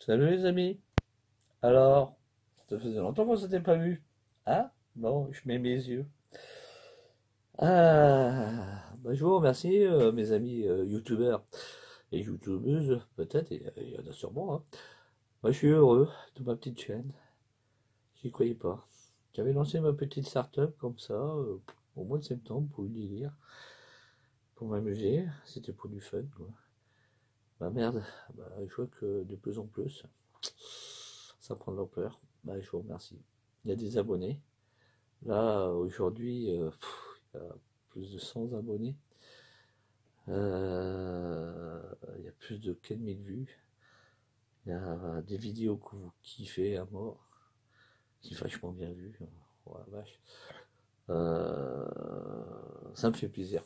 Salut les amis. Alors, ça faisait longtemps qu'on s'était pas vu. Hein? Bon, je mets mes yeux. Je vous remercie, mes amis youtubeurs et youtubeuses, peut-être, il y en a sûrement, hein. Moi, je suis heureux de ma petite chaîne. J'y croyais pas. J'avais lancé ma petite start-up comme ça, au mois de septembre, pour le délire, pour m'amuser. C'était pour du fun, quoi. Bah merde, je vois que de plus en plus, ça prend de l'ampleur. Je vous remercie. Il y a des abonnés. Là, aujourd'hui, il y a plus de 100 abonnés. Il y a plus de 4000 vues. Il y a des vidéos que vous kiffez à mort. C'est vachement bien vu. Oh la vache. Ça me fait plaisir.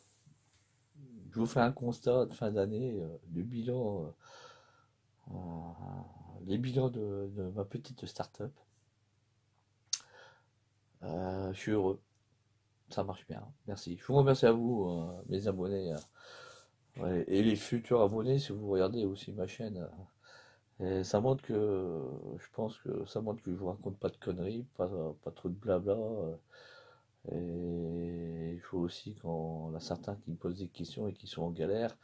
Je vous fais un constat de fin d'année, le bilan, les bilans de ma petite start-up. Je suis heureux. Ça marche bien. Merci. Je vous remercie à vous, mes abonnés. Ouais, et les futurs abonnés, si vous regardez aussi ma chaîne, et ça montre que, je pense que ça montre que je vous raconte pas de conneries, pas trop de blabla. Et il faut aussi quand il y en a certains qui me posent des questions et qui sont en galère,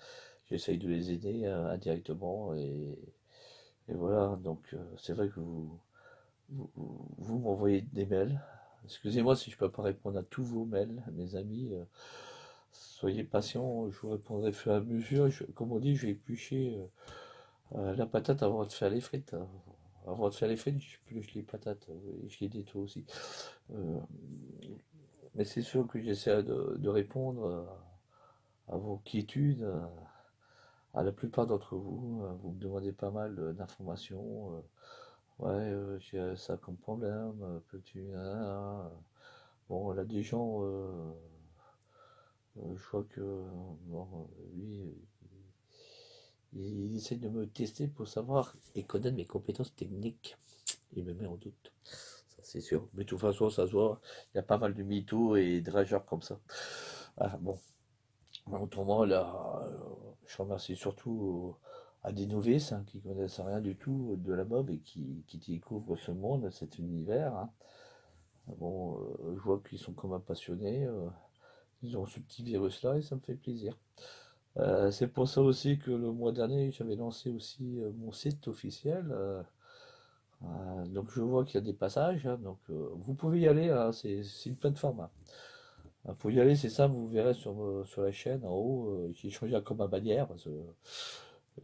j'essaye de les aider indirectement. Et voilà, donc c'est vrai que vous m'envoyez des mails. Excusez-moi si je peux pas répondre à tous vos mails, mes amis. Soyez patients, je vous répondrai au fur et à mesure. Comme on dit, je vais éplucher la patate avant de faire les frites, hein. Avant de faire les frites, j'épluche les patates et je les nettoie aussi. Euh, mais c'est sûr que j'essaie de répondre à vos quiétudes. À la plupart d'entre vous, vous me demandez pas mal d'informations. Ouais, j'ai ça comme problème. Peux-tu. Bon, là, des gens, je vois que bon, lui, il essaie de me tester pour savoir et connaître mes compétences techniques. Il me met en doute, ça c'est sûr. Mais de toute façon, ça se voit, il y a pas mal de mythos et de rageurs comme ça. Bon, autrement, là, je remercie surtout à des novices hein, qui connaissent rien du tout de la mob et qui découvrent ce monde, cet univers, hein. Bon, je vois qu'ils sont comme un passionnés, ils ont ce petit virus-là et ça me fait plaisir. C'est pour ça aussi que le mois dernier, j'avais lancé aussi mon site officiel. Donc je vois qu'il y a des passages, hein, donc vous pouvez y aller, hein, c'est une plateforme, hein. Pour y aller, c'est ça, vous verrez sur la chaîne en haut, j'ai changé comme ma bannière.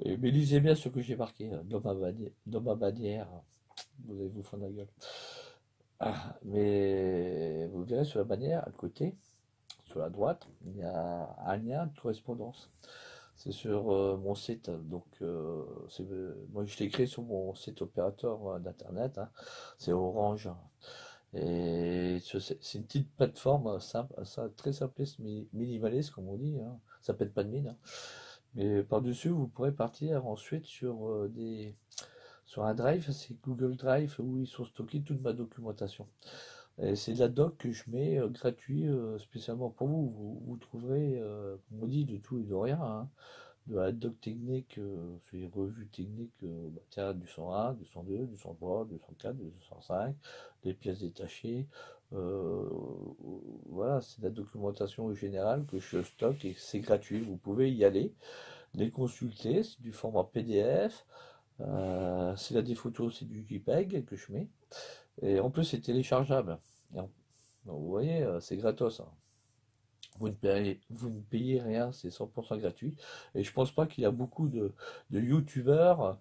Mais lisez bien ce que j'ai marqué dans ma bannière. Vous allez vous fendre la gueule. Mais vous verrez sur la bannière, à côté, sur la droite, il y a un lien de correspondance. C'est sur mon site, donc moi je l'ai créé sur mon site opérateur d'internet, hein. C'est Orange. Et c'est une petite plateforme simple, ça, très simpliste, minimaliste comme on dit, hein. Ça pète pas de mine, hein. Mais par-dessus, vous pourrez partir ensuite sur un drive, c'est Google Drive où ils sont stockés toute ma documentation. Et c'est de la doc que je mets gratuit spécialement pour vous. Vous trouverez, comme on dit, de tout et de rien, hein. De la doc technique, sur les revues techniques, tiens, du 101, du 102, du 103, du 104, du 105, des pièces détachées. euh, voilà, c'est de la documentation générale que je stocke et c'est gratuit. Vous pouvez y aller, les consulter, c'est du format PDF. S'il y a des photos, c'est du JPEG que je mets. Et en plus, c'est téléchargeable. Donc, vous voyez, c'est gratos, hein. Vous ne payez rien, c'est 100% gratuit. Et je pense pas qu'il y a beaucoup de youtubeurs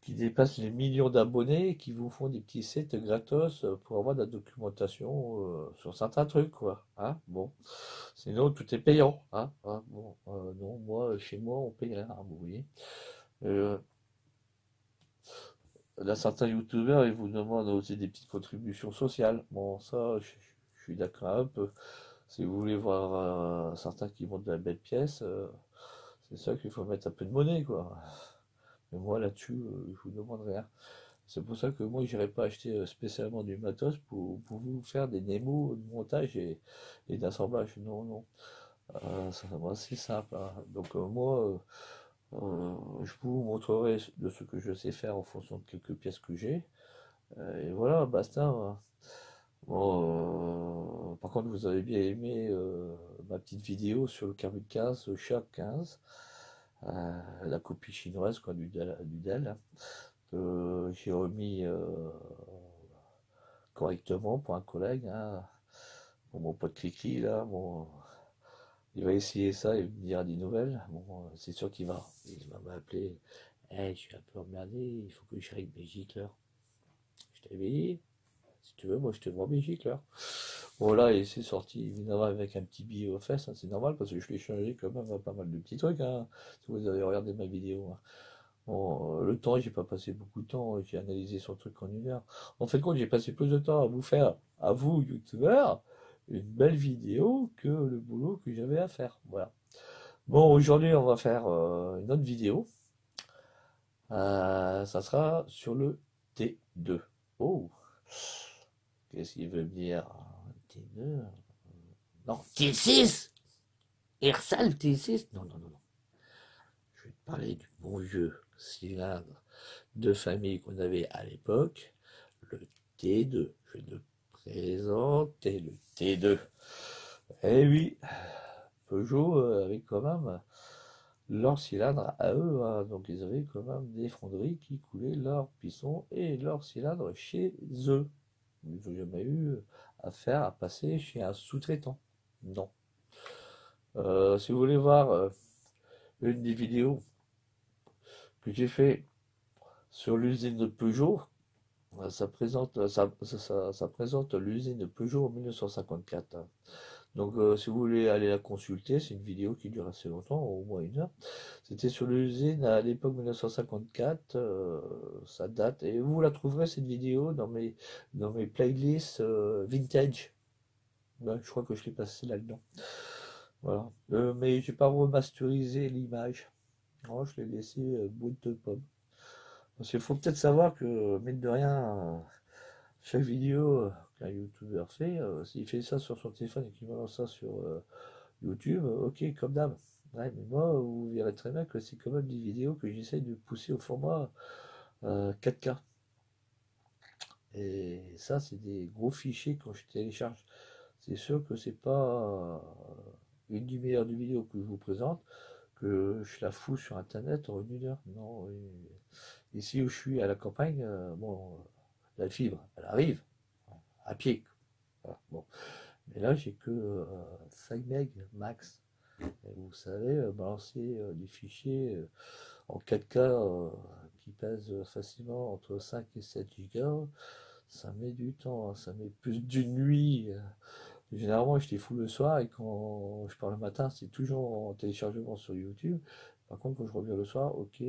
qui dépassent les millions d'abonnés et qui vous font des petits sites gratos pour avoir de la documentation sur certains trucs, quoi. Hein, bon. Sinon, tout est payant. Bon, non, moi, chez moi, on paye rien, hein, vous voyez. Euh, Là, certains youtubeurs, ils vous demandent aussi des petites contributions sociales. Bon, ça, je suis d'accord un peu. Si vous voulez voir certains qui montent de la belle pièce, c'est ça qu'il faut mettre un peu de monnaie, quoi. Mais moi, là-dessus, je vous demande rien. C'est pour ça que moi, j'irai pas acheter spécialement du matos pour vous faire des démos de montage et d'assemblage. Non, non. Moi, c'est simple, hein. Donc, moi, Je vous montrerai de ce que je sais faire en fonction de quelques pièces que j'ai. Et voilà, basta, hein. Bon, par contre, vous avez bien aimé ma petite vidéo sur le Carbone 15, le Shark 15, la copie chinoise quoi, du Dell, hein, que j'ai remis correctement pour un collègue, hein. Bon, mon pote Cricri, là, bon, il va essayer ça et me dira des nouvelles. Bon, c'est sûr il va m'appeler. Hey, je suis un peu emmerdé, il faut que je règle mes gicleurs. Je t'avais dit, si tu veux, moi je te vends mes gicleurs. Bon, là, il s'est sorti évidemment avec un petit billet aux fesses, hein, c'est normal parce que je l'ai changé quand même à pas mal de petits trucs, hein, si vous avez regardé ma vidéo, hein. Bon, le temps, j'ai pas passé beaucoup de temps, j'ai analysé son truc en 1 heure. En fait, compte, j'ai passé plus de temps à vous faire, à vous, youtubeurs, une belle vidéo que le boulot que j'avais à faire. Voilà. Bon, aujourd'hui, on va faire une autre vidéo. Ça sera sur le T2. Oh, qu'est-ce qu'il veut me dire? T2? Non, T6! Ersal T6? Non, non, non, non. Je vais te parler du bon vieux cylindre de famille qu'on avait à l'époque, le T2. Je vais te présenter le T2. Eh oui, Peugeot avait quand même leur cylindre à eux, hein. Donc ils avaient quand même des fonderies qui coulaient leur piston et leur cylindre chez eux. Ils n'ont jamais eu affaire à passer chez un sous-traitant. Non. Si vous voulez voir une des vidéos que j'ai fait sur l'usine de Peugeot, ça présente l'usine Peugeot en 1954, hein. Donc, si vous voulez aller la consulter, c'est une vidéo qui dure assez longtemps, au moins 1 heure. C'était sur l'usine à l'époque 1954, ça date, et vous la trouverez cette vidéo dans mes playlists vintage. Ouais, je crois que je l'ai passé là-dedans. Voilà. Mais j'ai pas remasterisé l'image. Non, je l'ai laissé bout de pomme. Parce qu'il faut peut-être savoir que, mine de rien, chaque vidéo qu'un youtubeur fait, s'il fait ça sur son téléphone et qu'il balance ça sur YouTube, ok, comme d'hab. Ouais, mais moi, vous verrez très bien que c'est quand même des vidéos que j'essaye de pousser au format 4K. Et ça, c'est des gros fichiers quand je télécharge. C'est sûr que c'est pas une demi-heure de vidéo que je vous présente, que je la fous sur Internet en 1 heure. Non, ici où je suis à la campagne, bon, la fibre, elle arrive à pied. Voilà, bon. Mais là, j'ai que 5 MB max. Et vous savez, balancer des fichiers en 4K qui pèsent facilement entre 5 et 7 gigas, ça met du temps, hein, ça met plus d'une nuit. Généralement, je les fous le soir et quand je pars le matin, c'est toujours en téléchargement sur YouTube. Par contre, quand je reviens le soir, ok,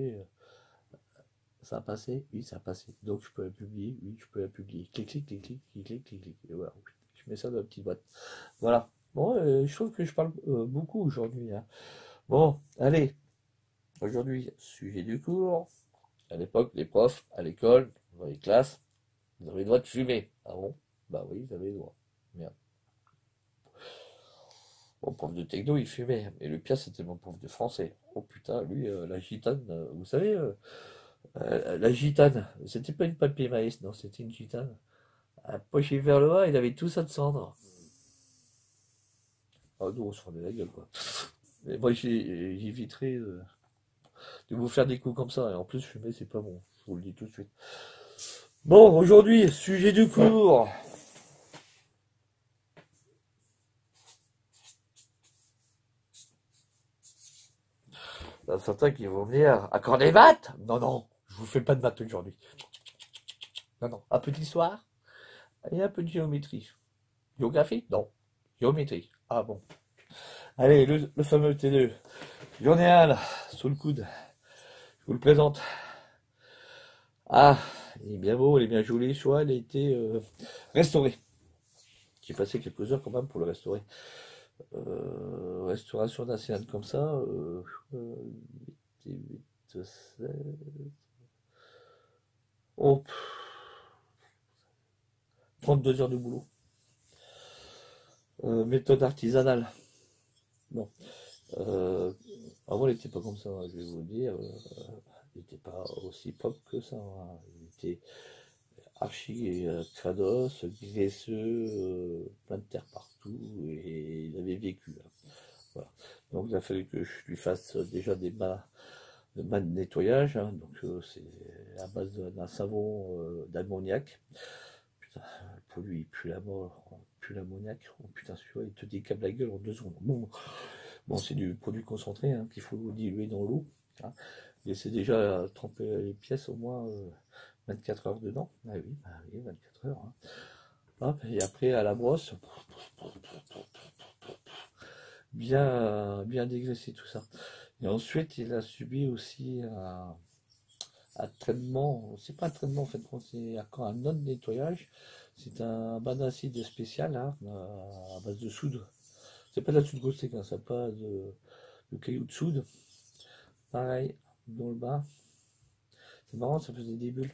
ça a passé, oui, ça a passé. Donc, je peux la publier, oui, je peux la publier. Clic, clic, clic, clic, clic, clic, clic, clic. Et voilà, je mets ça dans la petite boîte. Voilà. Bon, je trouve que je parle beaucoup aujourd'hui, hein. Bon, allez, aujourd'hui, sujet du cours. À l'époque, les profs, à l'école, dans les classes, ils avaient le droit de fumer. Ah bon? Bah oui, ils avaient le droit. Merde. Mon prof de techno, il fumait. Et le pire, c'était mon prof de français. Oh putain, lui, la gitane, vous savez, la gitane, c'était pas une papier maïs, non, c'était une gitane. Poché vers le bas, il avait tout ça de cendre. Ah nous, on se rendait la gueule, quoi. Et moi, j'éviterai de vous faire des coups comme ça. Et en plus, fumer, c'est pas bon. Je vous le dis tout de suite. Bon, aujourd'hui, sujet du cours. Il y en a certains qui vont venir. Accord des maths? Non, non, je vous fais pas de maths aujourd'hui. Non, non. Un peu d'histoire et un peu de géométrie. Géographie? Non. Géométrie. Ah bon. Allez, le fameux T2. J'en ai un là, sous le coude. Je vous le présente. Ah, il est bien beau, il est bien joli. Soit il a été restauré. J'ai passé quelques heures quand même pour le restaurer. Restauration d'un cylindre comme ça, 8, 16. Oh, 32 heures de boulot. Méthode artisanale. Bon. Euh, Avant, il n'était pas comme ça, hein, je vais vous le dire. Il n'était pas aussi propre que ça, hein. Il était archi crados, graisseux, plein de terre partout, et il avait vécu, hein. Voilà. Donc il a fallu que je lui fasse déjà des bas de nettoyage, hein. Donc c'est à base d'un savon d'ammoniac. Putain, pour lui, il pue la mort, il pue l'ammoniac. Oh putain, celui-là, il te décape la gueule en 2 secondes. Bon, c'est du produit concentré, hein, qu'il faut diluer dans l'eau, hein. Laissez déjà tremper les pièces au moins 24 heures dedans. Ah oui, 24 heures, hein. Hop, et après à la brosse, bien dégraisser tout ça. Et ensuite, il a subi aussi un traitement, c'est pas un traitement en fait, c'est encore un autre nettoyage. C'est un bain d'acide spécial, hein, à base de soude. C'est pas de la soude caustique, hein, ça pas de cailloux de soude. Pareil, dans le bain. C'est marrant, ça faisait des bulles.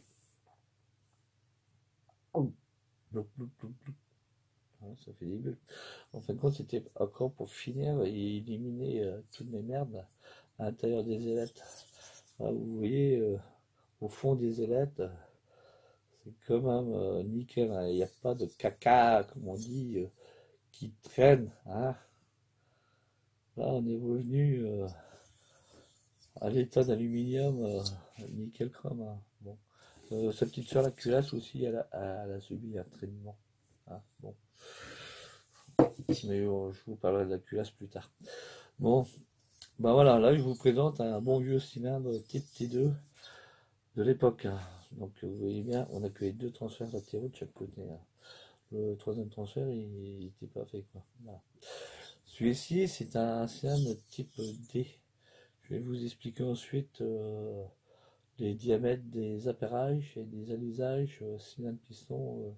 Oh. Bloup, bloup, bloup, bloup. Ouais, ça fait des bulles. En fin de compte, c'était encore pour finir et éliminer toutes mes merdes à l'intérieur des ailettes. Ah, vous voyez, au fond des ailettes, c'est quand même nickel, hein. Il n'y a pas de caca, comme on dit, qui traîne, hein. Là, on est revenu à l'état d'aluminium, nickel chrome, hein. Bon. Sa petite soeur, la culasse aussi, elle a subi un traitement, hein. Bon. Mais je vous parlerai de la culasse plus tard. Bon, bah voilà, là je vous présente un bon vieux cylindre type T2 de l'époque, hein. Donc vous voyez bien, on a que les 2 transferts latéraux de chaque côté, hein. Le troisième transfert, il n'était pas fait, quoi. Voilà. Celui-ci, c'est un cylindre type D. Je vais vous expliquer ensuite les diamètres des appairages et des alisages cylindre-piston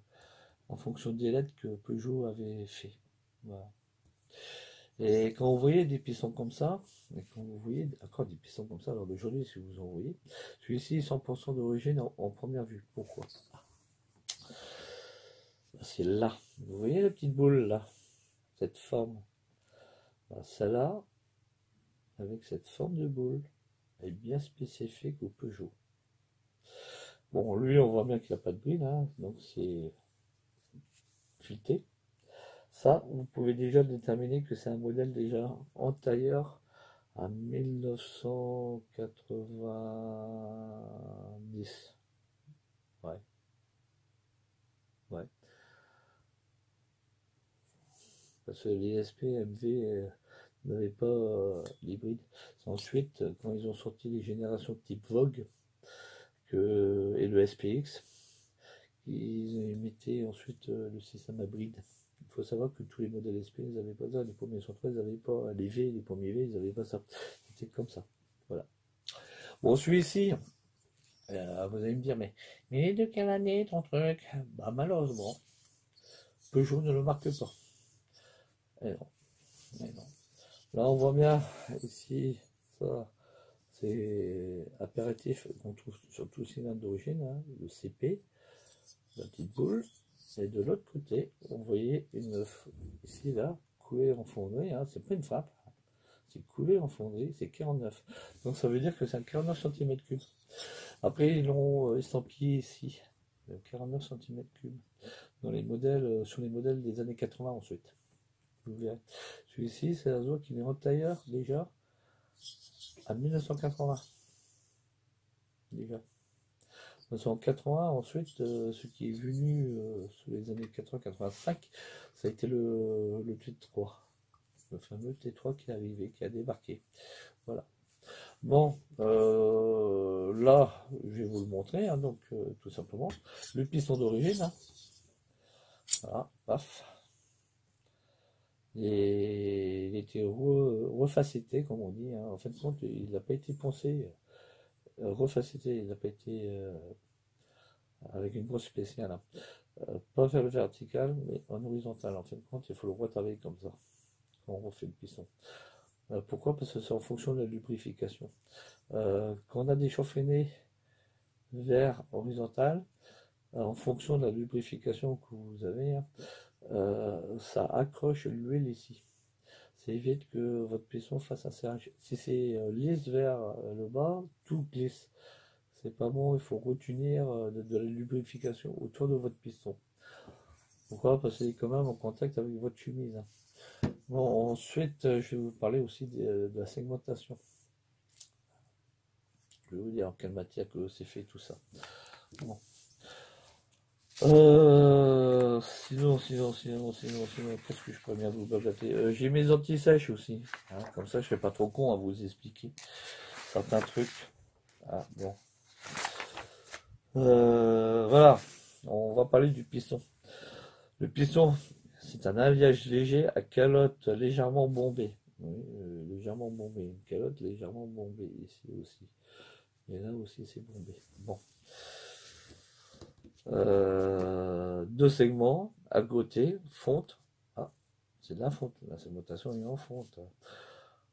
en fonction des lettres que Peugeot avait fait. Voilà. Et quand vous voyez des pistons comme ça, et quand vous voyez encore des pistons comme ça, alors d'aujourd'hui, si vous en voyez, celui-ci est 100% d'origine en première vue. Pourquoi? C'est là. Vous voyez la petite boule là, cette forme. Ben, celle-là, avec cette forme de boule, est bien spécifique au Peugeot. Bon, lui, on voit bien qu'il n'y a pas de bride, hein, donc c'est fileté. Ça, vous pouvez déjà déterminer que c'est un modèle déjà antérieur à 1990. Ouais, ouais. Parce que les SP, MV n'avaient pas l'hybride. C'est ensuite, quand ils ont sorti les générations type Vogue et le SPX, ils mettaient ensuite le système hybride. Il faut savoir que tous les modèles SP, ils n'avaient pas ça. Les premiers 113, ils n'avaient pas les V, les premiers V, ils n'avaient pas ça. C'était comme ça. Voilà. Bon, celui-ci, vous allez me dire, mais il est de quelle année ton truc? Bah, malheureusement, Peugeot ne le marque pas. Et non, et non. Là, on voit bien ici, ça, c'est apéritif qu'on trouve sur tout le cylindre d'origine, hein, le CP, la petite boule. Et de l'autre côté, on voyait ici, là, coulée en fonderie, hein, c'est pas une frappe, c'est coulé en fonderie, c'est 49. Donc ça veut dire que c'est un 49 cm3. Après, ils l'ont estampillé ici, 49 cm3, dans les modèles, sur les modèles des années 80 ensuite. Vous verrez. Celui-ci, c'est un zoo qui est en tailleur déjà à 1980. Déjà. 1980, ensuite, ce qui est venu sous les années 80-85, ça a été le T3. Le fameux T3 qui est arrivé, qui a débarqué. Voilà. Bon, là, je vais vous le montrer, hein, donc tout simplement. Le piston d'origine, hein. Voilà, paf. Et il était refacetté, comme on dit, hein. En fin de compte, il n'a pas été poncé, refacetté, il n'a pas été avec une brosse spéciale, hein. Pas vers le vertical, mais en horizontal. En fin de compte, il faut le retravailler comme ça, quand on refait le piston. Pourquoi? Parce que c'est en fonction de la lubrification. Quand on a des chauffe-nez vers horizontal, en fonction de la lubrification que vous avez, hein, ça accroche l'huile ici. ça évite que votre piston fasse un serrage. Si c'est lisse vers le bas, tout glisse. C'est pas bon, il faut retenir de la lubrification autour de votre piston. Pourquoi? Parce qu'il est quand même en contact avec votre chemise. Bon, ensuite, je vais vous parler aussi de la segmentation. Je vais vous dire en quelle matière que c'est fait tout ça. Bon. Sinon, qu'est-ce que je pourrais bien vous blablater? J'ai mes anti-sèches aussi. Hein, comme ça, je fais pas trop con à vous expliquer certains trucs. Ah, bon. Voilà. On va parler du piston. Le piston, c'est un alliage léger à calotte légèrement bombée. Oui, légèrement bombée. Une calotte légèrement bombée ici aussi. Et là aussi, c'est bombé. Bon. Deux segments à côté, fonte. Ah, c'est de la fonte. La segmentation est en fonte.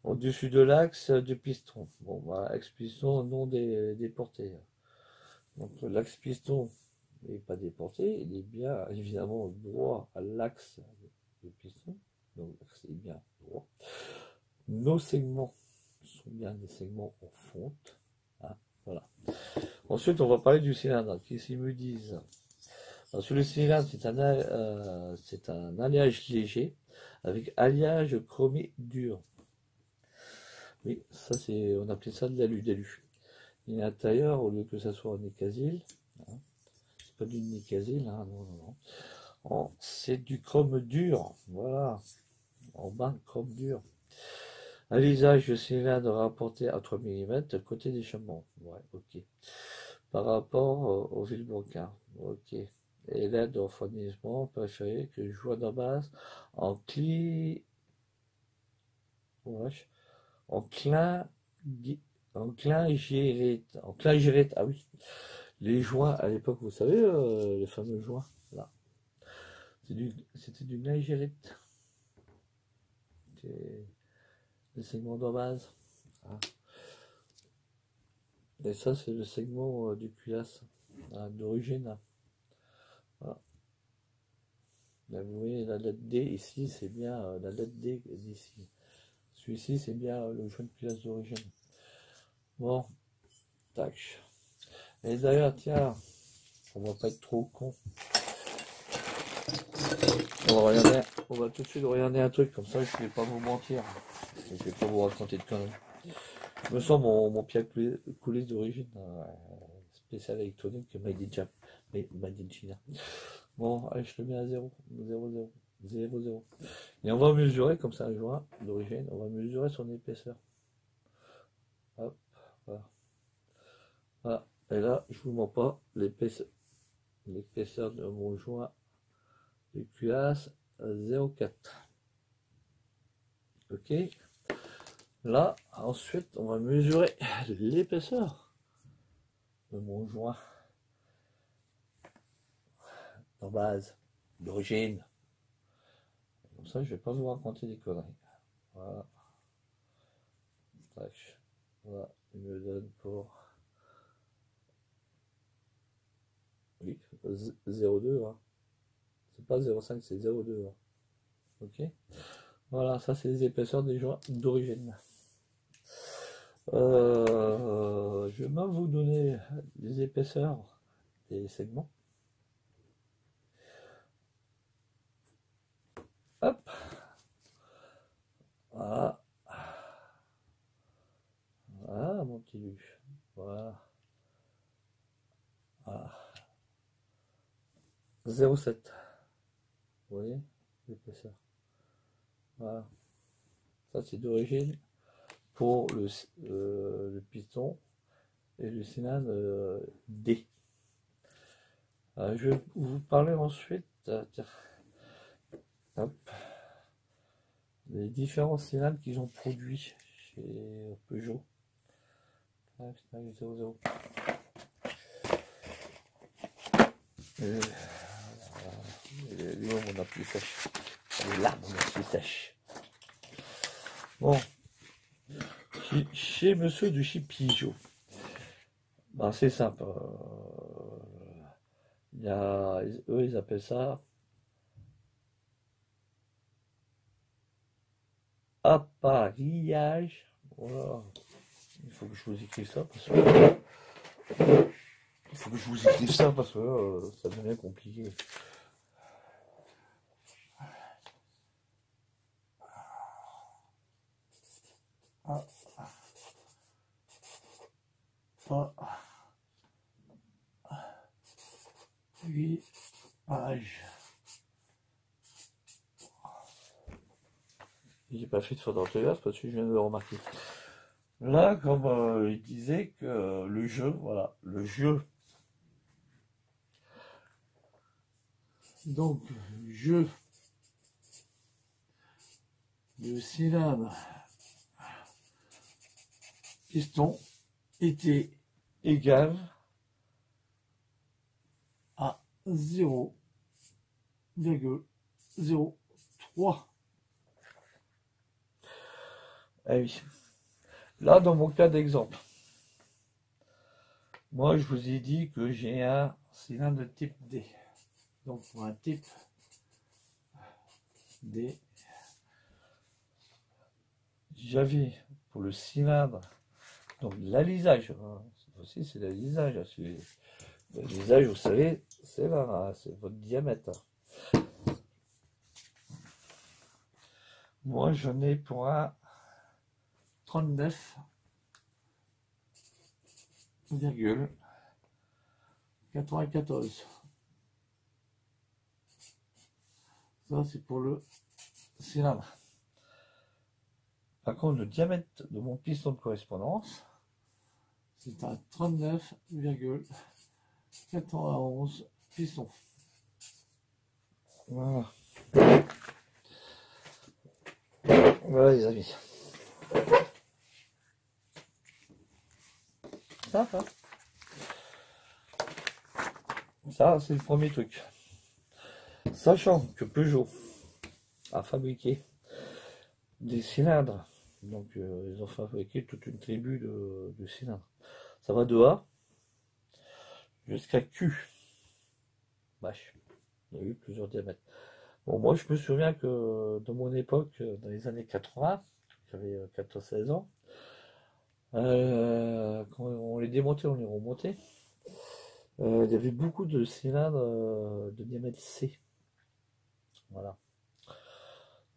Au-dessus de l'axe du piston. Bon, bah, axe piston non déporté. Donc l'axe piston n'est pas déporté, il est bien évidemment droit à l'axe du piston. Donc l'axe est bien droit. Nos segments sont bien des segments en fonte. Ah, voilà. Ensuite, on va parler du cylindre. Qu'est-ce qu'ils me disent? Alors, sur le cylindre, c'est un alliage léger avec alliage chromé dur. Oui, ça c'est, on appelait ça de l'alu. Et à l'intérieur, au lieu que ça soit en nicasile, hein, c'est pas du nicasile, hein, non. C'est du chrome dur, voilà, en bas, chrome dur. Alisage de cylindre rapporté à 3 mm, côté d'échappement, ouais, ok. Par rapport au vilebrequin, ok. Et l'aide au refroidissement préféré que joint de base en en clin, en clingérite, ah oui. Les joints, à l'époque, vous savez, les fameux joints, là. C'était du clingérite. C'était des segments de base. Ah. Et ça, c'est le segment du cuirasse, d'origine. Voilà. Là, vous voyez la lettre D ici, c'est bien la lettre D d'ici. Celui-ci, c'est bien le joint de cuirasse d'origine. Bon, tac. Et d'ailleurs, tiens, on va pas être trop con. On va tout de suite regarder un truc, comme ça je vais pas vous mentir. Je vais pas vous raconter de conneries. Je me sens mon pied coulé d'origine, spécial électronique Made in China. Bon, allez, je le mets à 0, 0, 0, 0, 0. Et on va mesurer, comme ça, un joint d'origine, on va mesurer son épaisseur. Hop, voilà. Voilà. Et là, je vous mens pas, l'épaisseur de mon joint de cuirasse, 0,4. Ok. Là, ensuite, on va mesurer l'épaisseur de mon joint en base, d'origine. Comme ça, je vais pas vous raconter des conneries. Voilà. Tac. Voilà. Il me donne pour... Oui, 0,2. Hein. C'est pas 0,5, c'est 0,2. Hein. Ok. Voilà, ça c'est les épaisseurs des joints d'origine. Je vais même vous donner les épaisseurs des segments. Hop. Voilà. Voilà mon petit Lu. Voilà. Voilà. 0,7. Vous voyez l'épaisseur. Voilà. Ça c'est d'origine pour le piston et le cylindre D. Je vais vous parler ensuite hop, des différents cylindres qu'ils ont produits chez Peugeot. 0,0. Mon appui sèche. Là, mon appui sèche. Bon. Chez monsieur de chez Peugeot. Ben, c'est simple. Eux, ils appellent ça appareillage. Voilà. Il faut que je vous écrive ça parce que ça devient compliqué. Appareillage. J'ai pas fait de faute d'orthographe parce que je viens de le remarquer. Là, comme il disait que le jeu, voilà, le jeu. Donc, jeu de cylindre piston était égal à 0,03. Ah oui. Là, dans mon cas d'exemple, moi, je vous ai dit que j'ai un cylindre de type D. Donc, pour un type D, j'avais pour le cylindre, donc l'alisage, hein, aussi c'est l'alisage. L'alisage, vous savez, c'est là, hein, c'est votre diamètre. Moi, j'en ai pour un 39,94. Ça, c'est pour le cylindre. Par contre, le diamètre de mon piston de correspondance, c'est un 39,91 pistons. Voilà. Voilà les amis. Ça c'est le premier truc. Sachant que Peugeot a fabriqué des cylindres, donc ils ont fabriqué toute une tribu de cylindres. Ça va de A jusqu'à Q. Vache, il y a eu plusieurs diamètres. Bon, moi je me souviens que de mon époque, dans les années 80, j'avais 14-16 ans, quand on les démontait, on les remontait, il y avait beaucoup de cylindres de diamètre C. Voilà.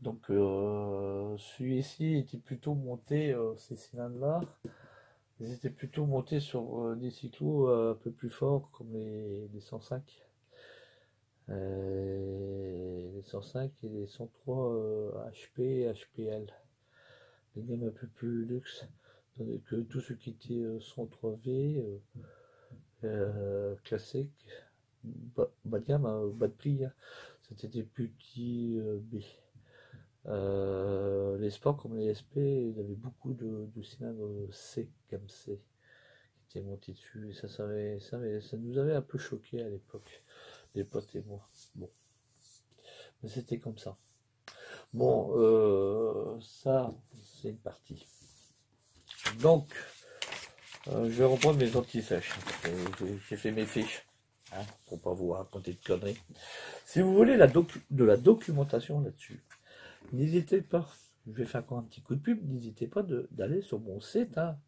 Donc celui-ci était plutôt monté, ces cylindres-là, ils étaient plutôt montés sur des cyclos un peu plus forts, comme les 105. Les 105 et les 103 HP et HPL. Les gammes un peu plus luxe. Tandis que tout ce qui était 103V, classique, bas de gamme, hein, bas de prix, hein, c'était des petits B. Les sports comme les SP, il y avait beaucoup de cylindres C, gamme C, qui étaient montés dessus. Et ça nous avait un peu choqué à l'époque, les potes et moi. Bon, mais c'était comme ça. Bon, ça, c'est une partie. Donc, je vais reprendre mes anti-sèches. J'ai fait mes fiches, hein, pour pas vous raconter de conneries. Si vous voulez de la documentation là-dessus, n'hésitez pas, je vais faire encore un petit coup de pub, n'hésitez pas d'aller sur mon site. Hein.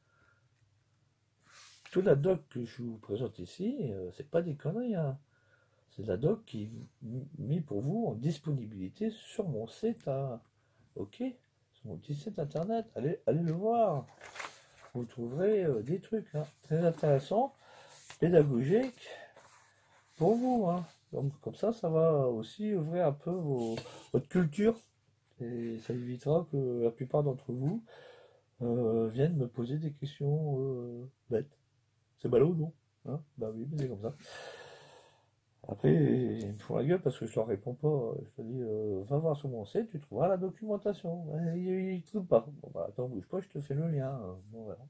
Toute la doc que je vous présente ici, c'est pas des conneries. Hein. C'est de la doc qui est mise pour vous en disponibilité sur mon site. Hein. Ok, sur mon petit site internet, allez le voir. Vous trouverez des trucs hein, très intéressants, pédagogiques pour vous. Hein. Donc, comme ça va aussi ouvrir un peu votre culture. Et ça évitera que la plupart d'entre vous viennent me poser des questions bêtes. C'est ballot, non hein? Bah oui, mais c'est comme ça. Après, ils me font la gueule parce que je leur réponds pas. Je te dis, va voir sur mon site, tu trouveras la documentation. Ils ne trouvent pas. Bon, bah, attends, bouge pas, je te fais le lien. Bon, voilà.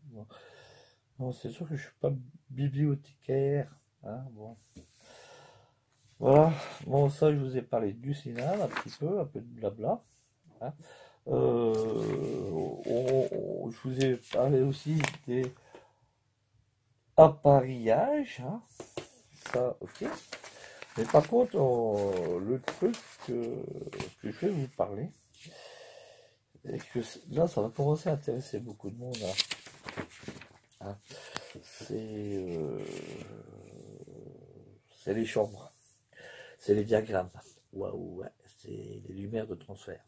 Bon, c'est sûr que je suis pas bibliothécaire. Hein, bon. Voilà. Bon, ça, je vous ai parlé du cylindre, un petit peu, un peu de blabla. Hein. Je vous ai parlé aussi des appareillages. Hein. Ça, ok. Mais par contre, le truc que je vais vous parler, Et que là, ça va commencer à intéresser beaucoup de monde. Hein. C'est les chambres, c'est les diagrammes. Waouh, ouais, c'est les lumières de transfert.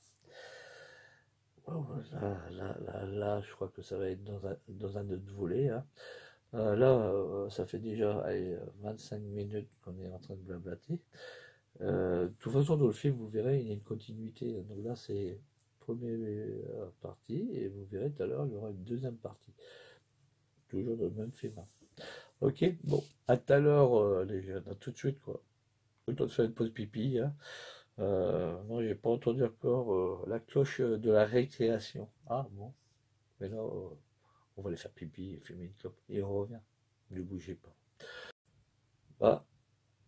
Waouh, là, je crois que ça va être dans un autre volet. Hein. Là, ça fait déjà allez, 25 minutes qu'on est en train de blablater. De toute façon, dans le film, vous verrez, il y a une continuité. Donc là, c'est première partie, et vous verrez tout à l'heure, il y aura une deuxième partie. Toujours dans le même film. Hein. Ok, bon, à tout à l'heure, les jeunes, à tout de suite, quoi. Le temps de faire une pause pipi. Hein. Non, j'ai pas entendu encore la cloche de la récréation. Ah bon, mais là, on va aller faire pipi et fumer une clope. Et on revient. Ne bougez pas. Bah,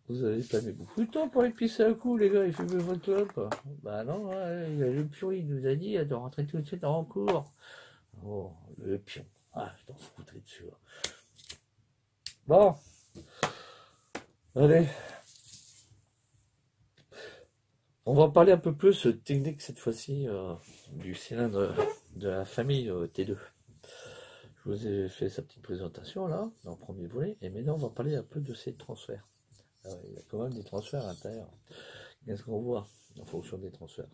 vous avez pas mis beaucoup de temps pour aller pisser un coup, les gars, et fumer votre clope. Bah non, ouais, le pion, il nous a dit de rentrer tout de suite en cours. Oh, le pion. Ah, je t'en foutrais dessus. Bon, allez, on va parler un peu plus technique cette fois-ci du cylindre de la famille T2. Je vous ai fait sa petite présentation là, dans le premier volet, et maintenant on va parler un peu de ces transferts. Alors, il y a quand même des transferts à l'intérieur. Qu'est-ce qu'on voit en fonction des transferts?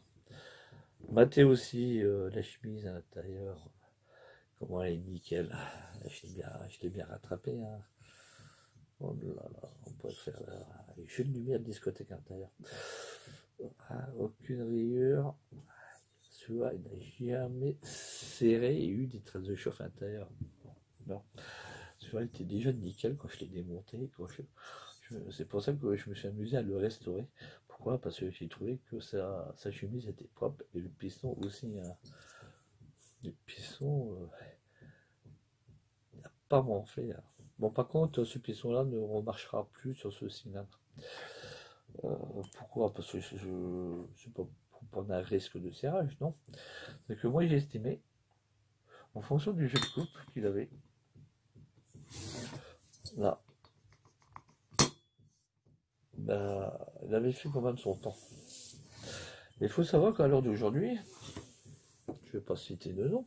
Matez aussi la chemise à l'intérieur, comment elle est nickel. Je l'ai bien rattrapé. Hein. Oh là là, on pourrait faire les jeux de lumière de discothèque à l'intérieur. Ah, aucune rayure. Celui-là, il n'a jamais serré et eu des traces de chauffe à l'intérieur. Non. Celui-là, il était déjà nickel quand je l'ai démonté. C'est pour ça que je me suis amusé à le restaurer. Pourquoi? Parce que j'ai trouvé que sa chemise était propre et le piston aussi. Hein. Le piston n'a pas enflé. Hein. Bon, par contre, ce piston-là ne remarchera plus sur ce cylindre. Pourquoi? Parce que c'est pas pour prendre un risque de serrage, non? C'est que moi j'ai estimé, en fonction du jeu de coupe qu'il avait, là, bah, il avait fait quand même son temps. Il faut savoir qu'à l'heure d'aujourd'hui, je vais pas citer de nom,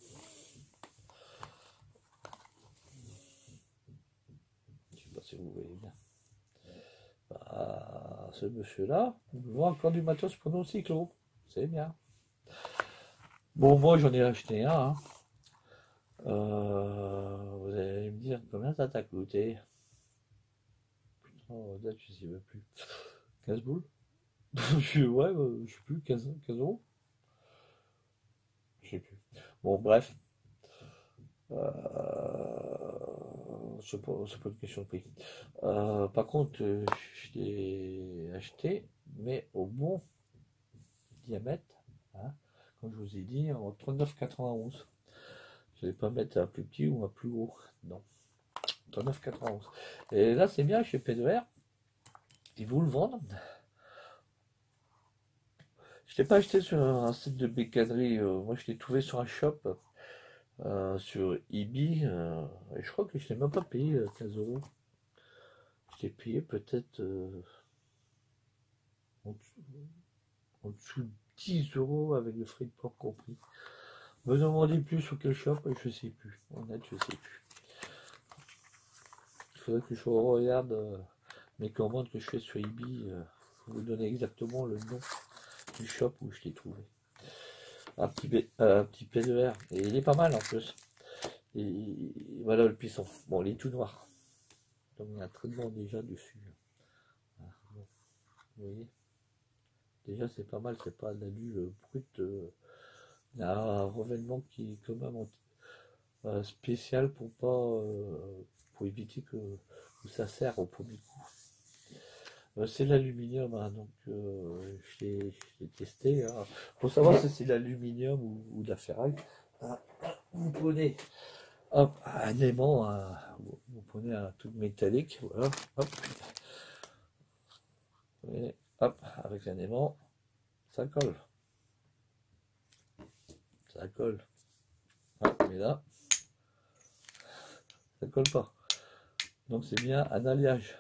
je sais pas si vous voyez bien, bah, ce monsieur-là, il voit encore du matos pour nos cyclos, c'est bien. Bon, moi j'en ai acheté un, hein. Vous allez me dire combien ça t'a coûté? Oh, date, je sais même plus. 15 boules? Ouais, je sais plus, 15 euros? Je sais plus. Bon, bref, c'est pas une question de prix. Par contre, je l'ai acheté, mais au bon diamètre, hein, comme je vous ai dit, en 39,91. Je ne vais pas mettre un plus petit ou un plus gros. Non, 39,91. Et là, c'est bien chez P2R, ils vous le vendent. Je ne l'ai pas acheté sur un site de bécannerie, moi je l'ai trouvé sur un shop. Sur eBay, et je crois que je n'ai même pas payé 15 euros. Je l'ai payé peut-être en, en dessous de 10 euros avec le frais de port compris. Me demandez plus sur quel shop, je sais plus. Honnête, je sais plus. Il faudrait que je regarde mes commandes que je fais sur eBay. Pour vous donner exactement le nom du shop où je l'ai trouvé. Un petit P2R. Et il est pas mal en plus. Et voilà le piston. Bon, il est tout noir. Donc il y a un traitement déjà dessus. Ah, bon, vous voyez. Déjà c'est pas mal, c'est pas de l'alu brut. Il y a un revêtement qui est quand même spécial pour pas pour éviter que ça serre au premier coup. C'est l'aluminium, hein, donc je l'ai testé. Hein. Pour savoir si c'est l'aluminium ou de la ferraille, vous prenez hop, un aimant, vous prenez un truc métallique, voilà, hop, et hop, avec un aimant, ça colle. Ça colle. Ah, mais là, ça colle pas. Donc c'est bien un alliage.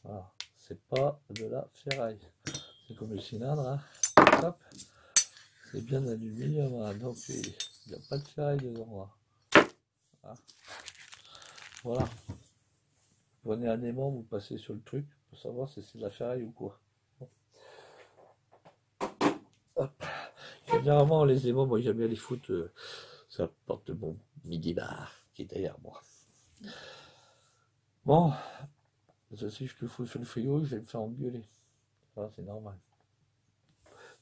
Voilà. C'est pas de la ferraille. C'est comme le cylindre. Hein. Hop. C'est bien d'aluminium, hein, donc il n'y a pas de ferraille dedans. Hein. Voilà. Vous prenez un aimant, vous passez sur le truc pour savoir si c'est de la ferraille ou quoi. Bon. Hop. Généralement, les aimants, moi j'aime bien les foutre, ça porte mon midi bar qui est derrière moi. Bon, si je te fous sur le frigo, je vais me faire engueuler. Voilà, c'est normal.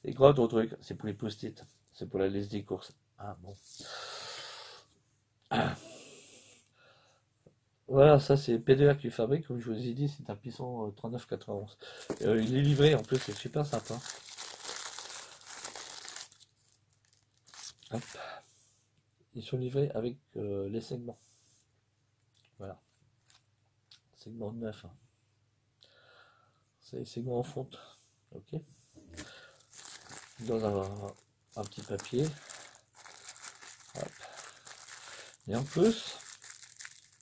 Les gros autres trucs, c'est pour les post-it, c'est pour la liste des courses. Ah bon. Voilà, ça c'est PDR qui fabrique, comme je vous ai dit, c'est un piston 3991. Il est livré en plus, c'est super sympa. Hop. Ils sont livrés avec les segments. Voilà. Segment 9. Hein. C'est les segments en fonte. Ok. Dans un petit papier. Hop. Et en plus,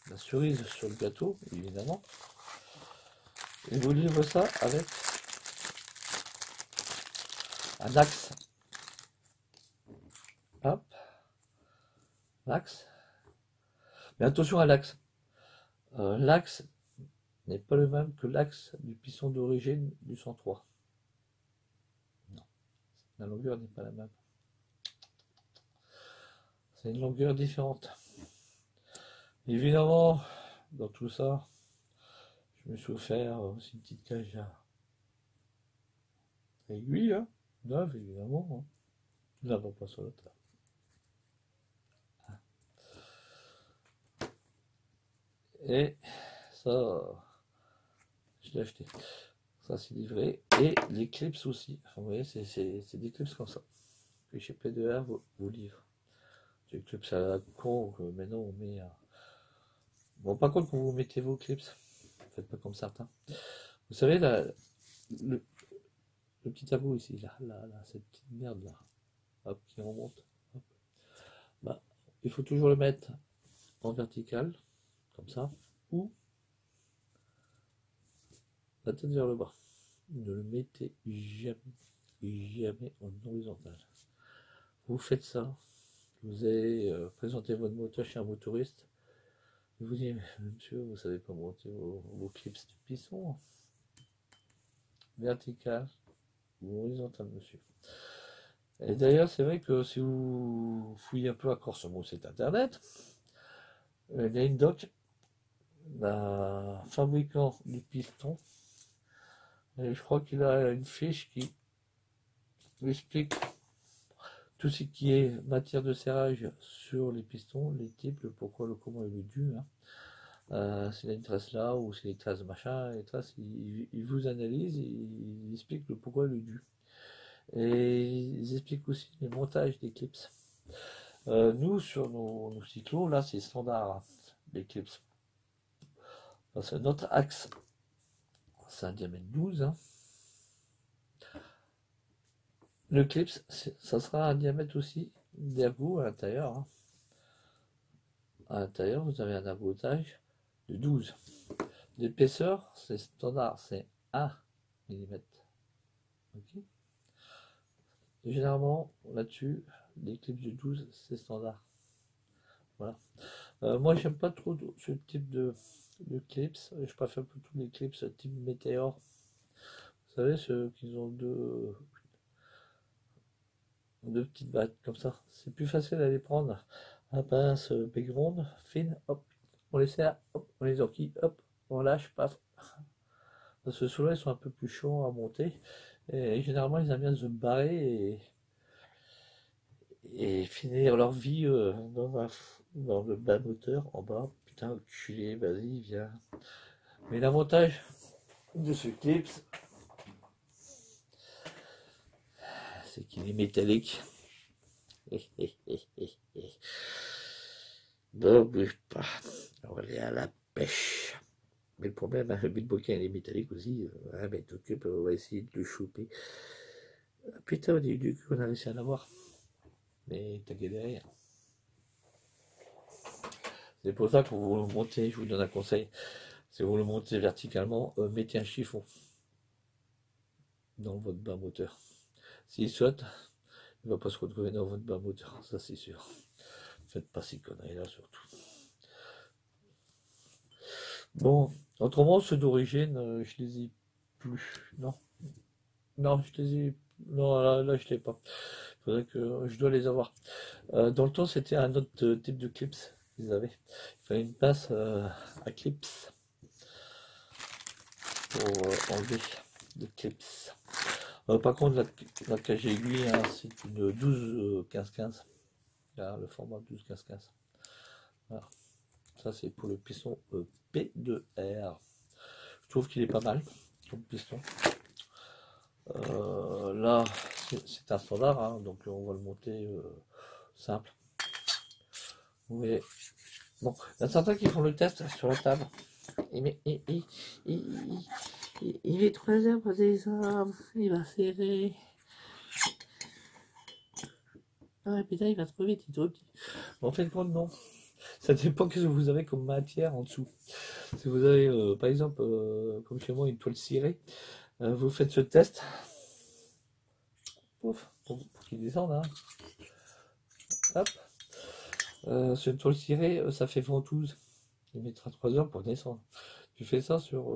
la cerise sur le gâteau, évidemment. Et vous livrez ça avec un axe. Hop. L'axe. Mais attention à l'axe. L'axe n'est pas le même que l'axe du piston d'origine du 103. Non. La longueur n'est pas la même. C'est une longueur différente. Évidemment, dans tout ça, je me suis offert aussi une petite cage à aiguille, hein, neuve évidemment. Hein. Là, pas sur l'autre. Et ça, je l'ai acheté. Ça, c'est livré. Et les clips aussi. Vous voyez, c'est des clips comme ça. Que chez P2R vous livre. Des clips à la con, mais non, on met. Bon, par contre, quand vous mettez vos clips, faites pas comme certains. Vous savez, le, le petit tableau ici, là, cette petite merde là, hop, qui remonte. Hop. Bah, il faut toujours le mettre en vertical, comme ça, ou la tête vers le bas. Ne le mettez jamais en horizontal. Vous faites ça, vous allez présenter votre moteur chez un motoriste, il vous dit, monsieur, vous savez pas monter vos clips de piston, vertical ou horizontal, monsieur. Et d'ailleurs, c'est vrai que si vous fouillez un peu à sur mon site internet, il y a une doc d'un fabricant du piston. Et je crois qu'il a une fiche qui explique tout ce qui est matière de serrage sur les pistons, les types, le pourquoi, le comment et le dû. Hein. S'il y a une trace là ou s'il y a une trace machin, les traces, il vous analyse, il explique le pourquoi et le dû. Et ils expliquent aussi les montages des clips. Nous, sur nos cyclos, là, c'est standard, hein, les clips. Parce que notre axe, c'est un diamètre 12. Hein. Le clips, ça sera un diamètre aussi d'ergot à l'intérieur. Hein. À l'intérieur, vous avez un ergotage de 12. L'épaisseur, c'est standard, c'est 1 mm. Okay. Généralement, là-dessus, les clips de 12, c'est standard. Voilà. Moi, j'aime pas trop ce type de clips. Je préfère plutôt les clips type Météor. Vous savez, ceux qui ont deux petites battes comme ça. C'est plus facile à les prendre. À pince big ronde, fine, hop, on les serre, hop, on les enquille, hop, on lâche, paf. Parce que ceux-là, ils sont un peu plus chauds à monter. Et généralement, ils aiment bien se barrer et finir leur vie dans le bas moteur en bas. Putain, enculé, vas-y, viens. Mais l'avantage de ce clip, c'est qu'il est métallique. Ne bouge pas, on va aller à la pêche. Mais le problème, le bilboquin il est métallique aussi. Mais t'occupe, on va essayer de le choper. Putain, au début du coup, on a réussi à l'avoir. Mais t'as galéré. C'est pour ça que vous le montez, je vous donne un conseil. Si vous le montez verticalement, mettez un chiffon dans votre bas moteur. S'il saute, Il va pas se retrouver dans votre bas moteur, ça c'est sûr. Faites pas ces conneries là surtout. Bon, autrement ceux d'origine, je les ai plus. Non, non, je les ai. Non, là je l'ai pas. Faudrait que je dois les avoir. Dans le temps, c'était un autre type de clips qu'ils avaient. Il fallait une passe à clips pour enlever les clips. Par contre, la cage aiguille, hein, c'est une 12 15-15. Là, le format 12 15-15. Voilà. Ça, c'est pour le piston P2R. Je trouve qu'il est pas mal comme piston. Là, c'est un standard, hein, donc on va le monter simple. Vous voyez. Bon, il y a certains qui font le test sur la table. Il est 3 heures pour descendre, il va serrer. Ah putain, il va trop vite, il est trop petit. En fait, non. Ça dépend ce que vous avez comme matière en dessous. Si vous avez, par exemple, comme chez moi, une toile cirée, vous faites ce test. Pouf, pour qu'il descende. Hein. Hop. Sur une toile cirée, ça fait ventouse. Il mettra 3 heures pour descendre. Tu fais ça sur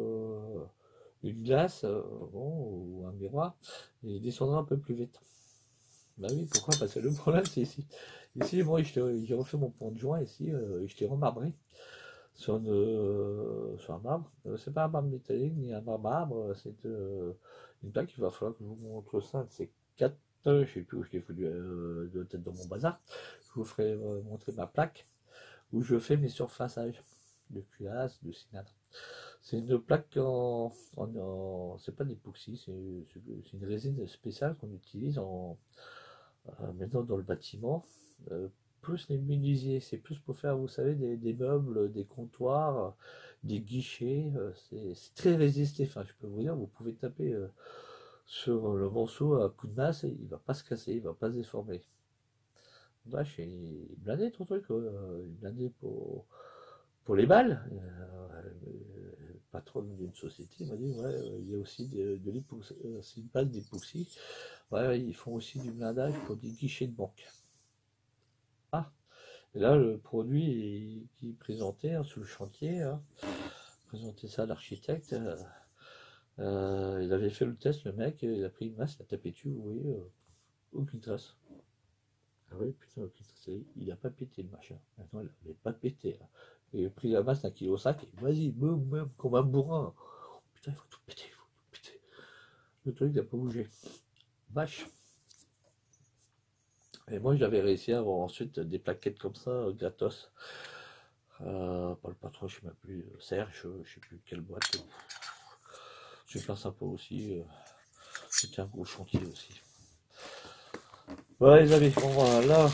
une glace ou un miroir, et il descendra un peu plus vite. Bah oui, pourquoi? Parce que le problème, c'est ici. Ici, moi, j'ai refait mon pont de joint ici, je l'ai remarbré sur un marbre. C'est pas un marbre métallique ni un marbre, c'est une plaque. Il va falloir que je vous montre ça. C'est 4, je sais plus où je l'ai foutu de tête dans mon bazar. Je vous ferai montrer ma plaque où je fais mes surfaçages de culasse, de cylindre. C'est une plaque c'est pas d'époxy, c'est une résine spéciale qu'on utilise maintenant dans le bâtiment. Plus les menuisiers, c'est plus pour faire, vous savez, des meubles, des comptoirs, des guichets. C'est très résisté. Enfin, je peux vous dire, vous pouvez taper sur le morceau à coup de masse, et il va pas se casser, il va pas se déformer. Vache, il est blindé ton truc, il est blindé pour les balles. Le patron d'une société m'a dit, ouais, il y a aussi de l'époxy, c'est une base d'époxy. Ouais, ils font aussi du blindage pour des guichets de banque. Ah, et là, le produit qui présentait hein, sur le chantier, hein, présentait ça à l'architecte. Il avait fait le test, le mec, il a pris une masse, il a tapé dessus, vous voyez, aucune trace. Ah oui, putain, aucune trace. Il a pas pété le machin. Maintenant, il n'avait pas pété. Là. Il a pris la masse d'un kilo 5 et vas-y, boum, boum, comme un bourrin. Putain, il faut tout péter, il faut tout péter. Le truc n'a pas bougé. Vache. Et moi, j'avais réussi à avoir ensuite des plaquettes comme ça, gratos. Pas le patron, je ne sais même plus, Serge, je ne sais plus quelle boîte. Super sympa aussi. C'était un gros chantier aussi. Voilà les amis, bon voilà,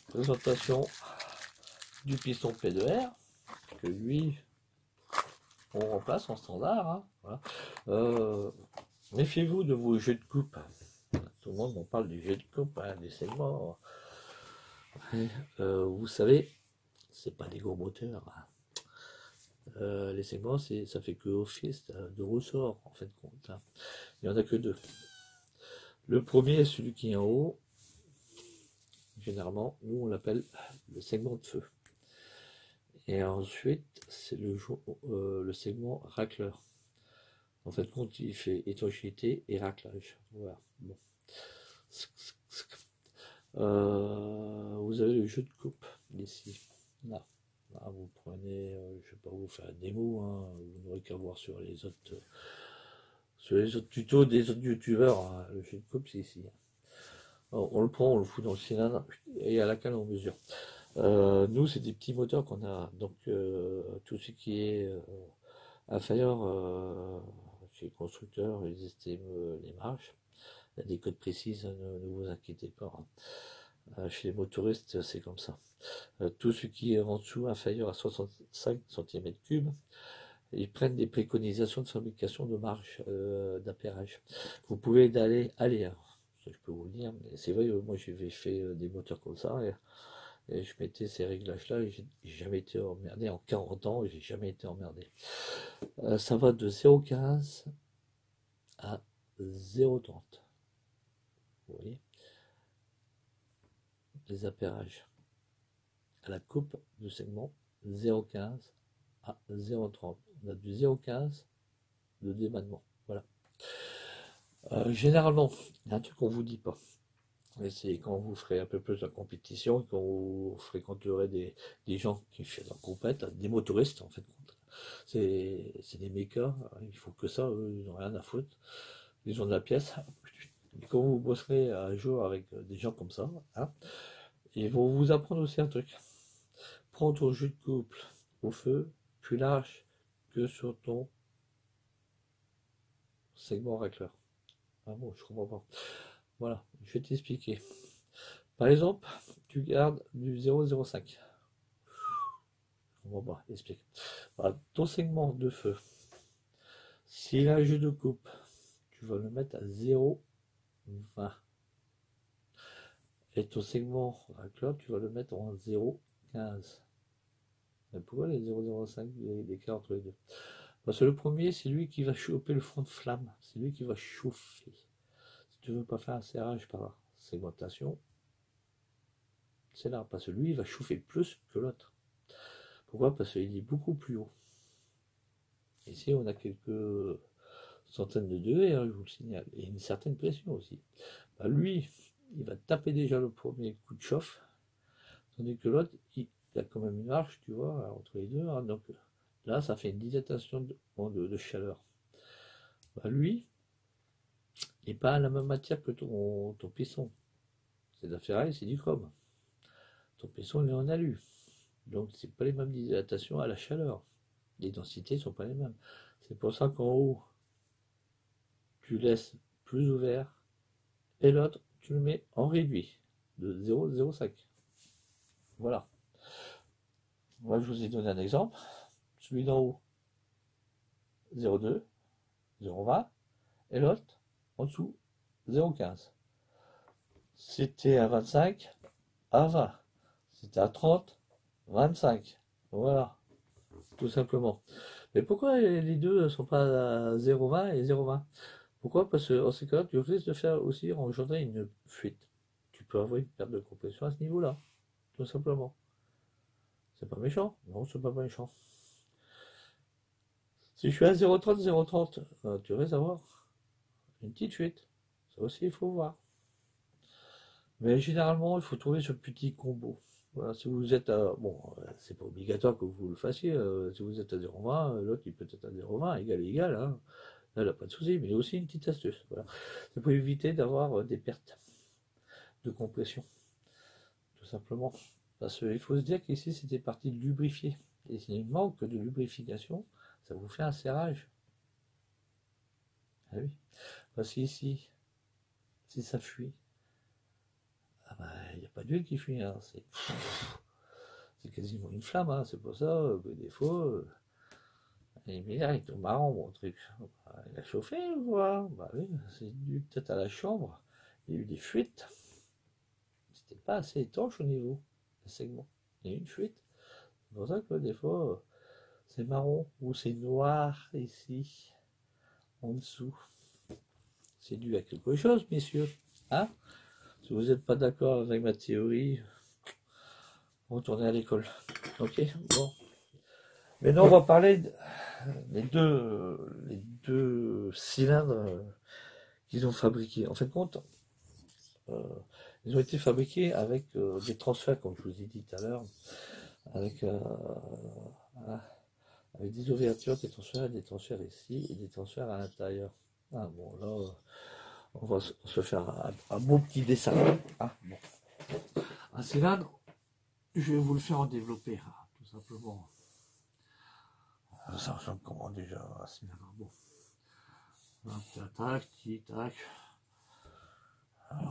présentation du piston P2R, que lui, on remplace en standard. Hein, voilà. Méfiez-vous de vos jeux de coupe. Tout le monde m'en parle des jeux de coupe, hein, des segments. Vous savez, c'est pas des gros moteurs. Hein. Les segments, ça fait que office de ressort en fait compte. Hein. Il n'y en a que deux. Le premier est celui qui est en haut. Généralement, nous on l'appelle le segment de feu. Et ensuite, c'est le segment racleur. En fait, compte, il fait étanchéité et raclage. Voilà. Bon. Vous avez le jeu de coupe ici. Là. Là vous prenez, je ne vais pas vous faire une démo, hein, vous n'aurez qu'à voir sur les autres tutos des autres youtubeurs. Hein, le jeu de coupe, c'est ici. Alors, on le prend, on le fout dans le cylindre et à laquelle on mesure. Nous, c'est des petits moteurs qu'on a. Donc, tout ce qui est inférieur chez les constructeurs, ils estiment les marges. Il y a des codes précises, ne vous inquiétez pas. Hein. Chez les motoristes, c'est comme ça. Tout ce qui est en dessous, inférieur à 65 cm3, ils prennent des préconisations de fabrication de marge d'appairage. Vous pouvez aller, hein, ça je peux vous le dire, mais c'est vrai, moi j'avais fait des moteurs comme ça, et je mettais ces réglages-là, et j'ai jamais été emmerdé. En 40 ans, j'ai jamais été emmerdé. Ça va de 0,15 à 0,30. Vous voyez. les appairages à la coupe du segment 0,15 à 0,30. On a du 0,15 de débattement. Voilà. Généralement, il y a un truc qu'on vous dit pas. Et c'est quand vous ferez un peu plus de compétition, quand vous fréquenterez des gens qui font de la compète, des motoristes en fait. C'est des mécas, il faut que ça, eux, ils n'ont rien à foutre. Ils ont de la pièce. Et quand vous bosserez un jour avec des gens comme ça, hein, ils vont vous apprendre aussi un truc. Prends ton jus de couple au feu plus large que sur ton segment racleur. Ah bon, je comprends pas. Voilà, je vais t'expliquer. Par exemple, tu gardes du 0,05. Je comprends pas, explique. Voilà, ton segment de feu, s'il a un jeu de coupe, tu vas le mettre à 0,20. Et ton segment racleur, tu vas le mettre en 0,15. Mais pourquoi les 0,05 d'écart entre les deux? Parce que le premier, c'est lui qui va choper le fond de flamme. C'est lui qui va chauffer. Si tu veux pas faire un serrage par la segmentation, c'est là. Parce que lui, il va chauffer plus que l'autre. Pourquoi? Parce qu'il est beaucoup plus haut. Ici, on a quelques centaines de degrés, hein, je vous le signale. Et une certaine pression aussi. Bah, lui, il va taper déjà le premier coup de chauffe. Tandis que l'autre, il a quand même une marge, tu vois, entre les deux. Hein, donc là, ça fait une dilatation de chaleur. Bah, lui, il n'est pas à la même matière que ton piston. C'est de la ferraille, c'est du chrome. Ton piston, il est en alu. Donc, c'est pas les mêmes dilatations à la chaleur. Les densités ne sont pas les mêmes. C'est pour ça qu'en haut, tu laisses plus ouvert. Et l'autre, tu le mets en réduit de 0,05. Voilà. Moi, je vous ai donné un exemple. Celui d'en haut, 0,2, 0,20. Et l'autre, en dessous, 0,15. C'était à 25, à 20. C'était à 30, 25. Voilà, tout simplement. Mais pourquoi les deux ne sont pas à 0,20 et 0,20? Pourquoi? Parce que en ces cas-là, tu risques de faire aussi engendrer une fuite. Tu peux avoir une perte de compression à ce niveau-là, tout simplement. C'est pas méchant? Non, c'est pas méchant. Si je suis à 0,30, 0,30, tu risques d'avoir une petite fuite. Ça aussi, il faut voir. Mais généralement, il faut trouver ce petit combo. Voilà, si vous êtes à... Bon, c'est pas obligatoire que vous le fassiez. Si vous êtes à 0,20, l'autre il peut être à 0,20, égal, égal. Hein. Là, il n'a pas de souci, mais il y a aussi une petite astuce. Voilà. C'est pour éviter d'avoir des pertes de compression, tout simplement. Parce qu'il faut se dire qu'ici, c'était parti de lubrifier. Et s'il manque de lubrification, ça vous fait un serrage. Ah oui. Parce qu'ici, si ça fuit, ah ben, il n'y a pas d'huile qui fuit. Hein. C'est quasiment une flamme. Hein. C'est pour ça que des fois, il met avec le marron, mon truc. Bah, il a chauffé, quoi. Bah oui, c'est dû peut-être à la chambre. Il y a eu des fuites. C'était pas assez étanche au niveau des segments. Il y a eu une fuite. C'est pour ça que des fois, c'est marron ou c'est noir ici, en dessous. C'est dû à quelque chose, messieurs. Hein? Si vous n'êtes pas d'accord avec ma théorie, retournez à l'école. Ok? Bon. Maintenant, on va parler des deux cylindres qu'ils ont fabriqués. En fait, compte, ils ont été fabriqués avec des transferts, comme je vous ai dit tout à l'heure, avec, avec des ouvertures, des transferts ici et des transferts à l'intérieur. Ah bon, là, on va se faire un beau petit dessin. Ah, bon. Un cylindre, je vais vous le faire en développer, hein, tout simplement. Ça ressemble comment déjà un cylindre? Bon. Tac, tac.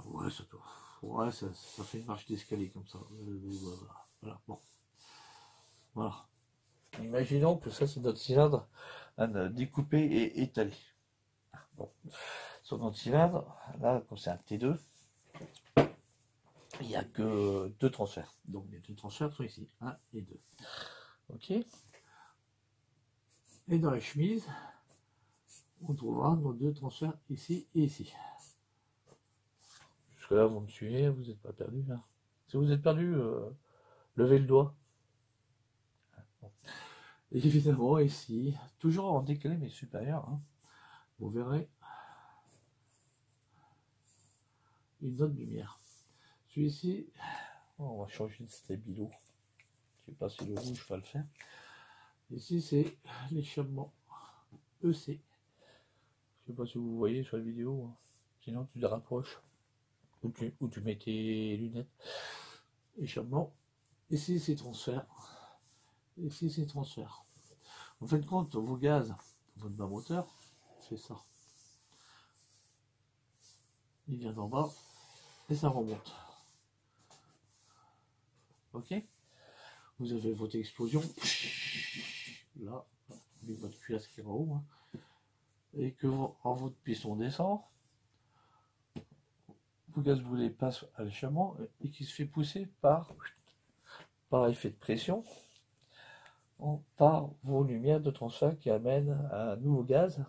Ouais, ça doit. Ouais, ça fait une marche d'escalier comme ça. Voilà, bon. Voilà. Imaginons que ça, c'est notre cylindre découpé et étalé. Bon. Sur notre cylindre, là, comme c'est un T2, il n'y a que deux transferts. Donc les deux transferts sont ici, 1 et 2. Ok. Et dans la chemise, on trouvera nos deux transferts ici et ici. Jusque là, vous me suivez, vous n'êtes pas perdu là. Si vous êtes perdu, levez le doigt. Bon. Et évidemment, ici, toujours en décalé mais supérieur, hein, vous verrez une autre lumière. Celui-ci, on va changer de stabilo. Je ne sais pas si le rouge va le faire. Ici, c'est l'échappement EC. Je ne sais pas si vous voyez sur la vidéo. Hein. Sinon, tu te rapproches. Ou tu mets tes lunettes. Échappement. Ici, c'est transfert. Ici, c'est transfert. En fin de compte, vos gaz, votre bas moteur, c'est ça. Il vient d'en bas et ça remonte. Ok? Vous avez votre explosion. Là, avec votre culasse qui est en haut. Hein, et que votre piston descend. Le gaz brûlé passe à l'échappement et qui se fait pousser par effet de pression par vos lumières de transfert qui amènent un nouveau gaz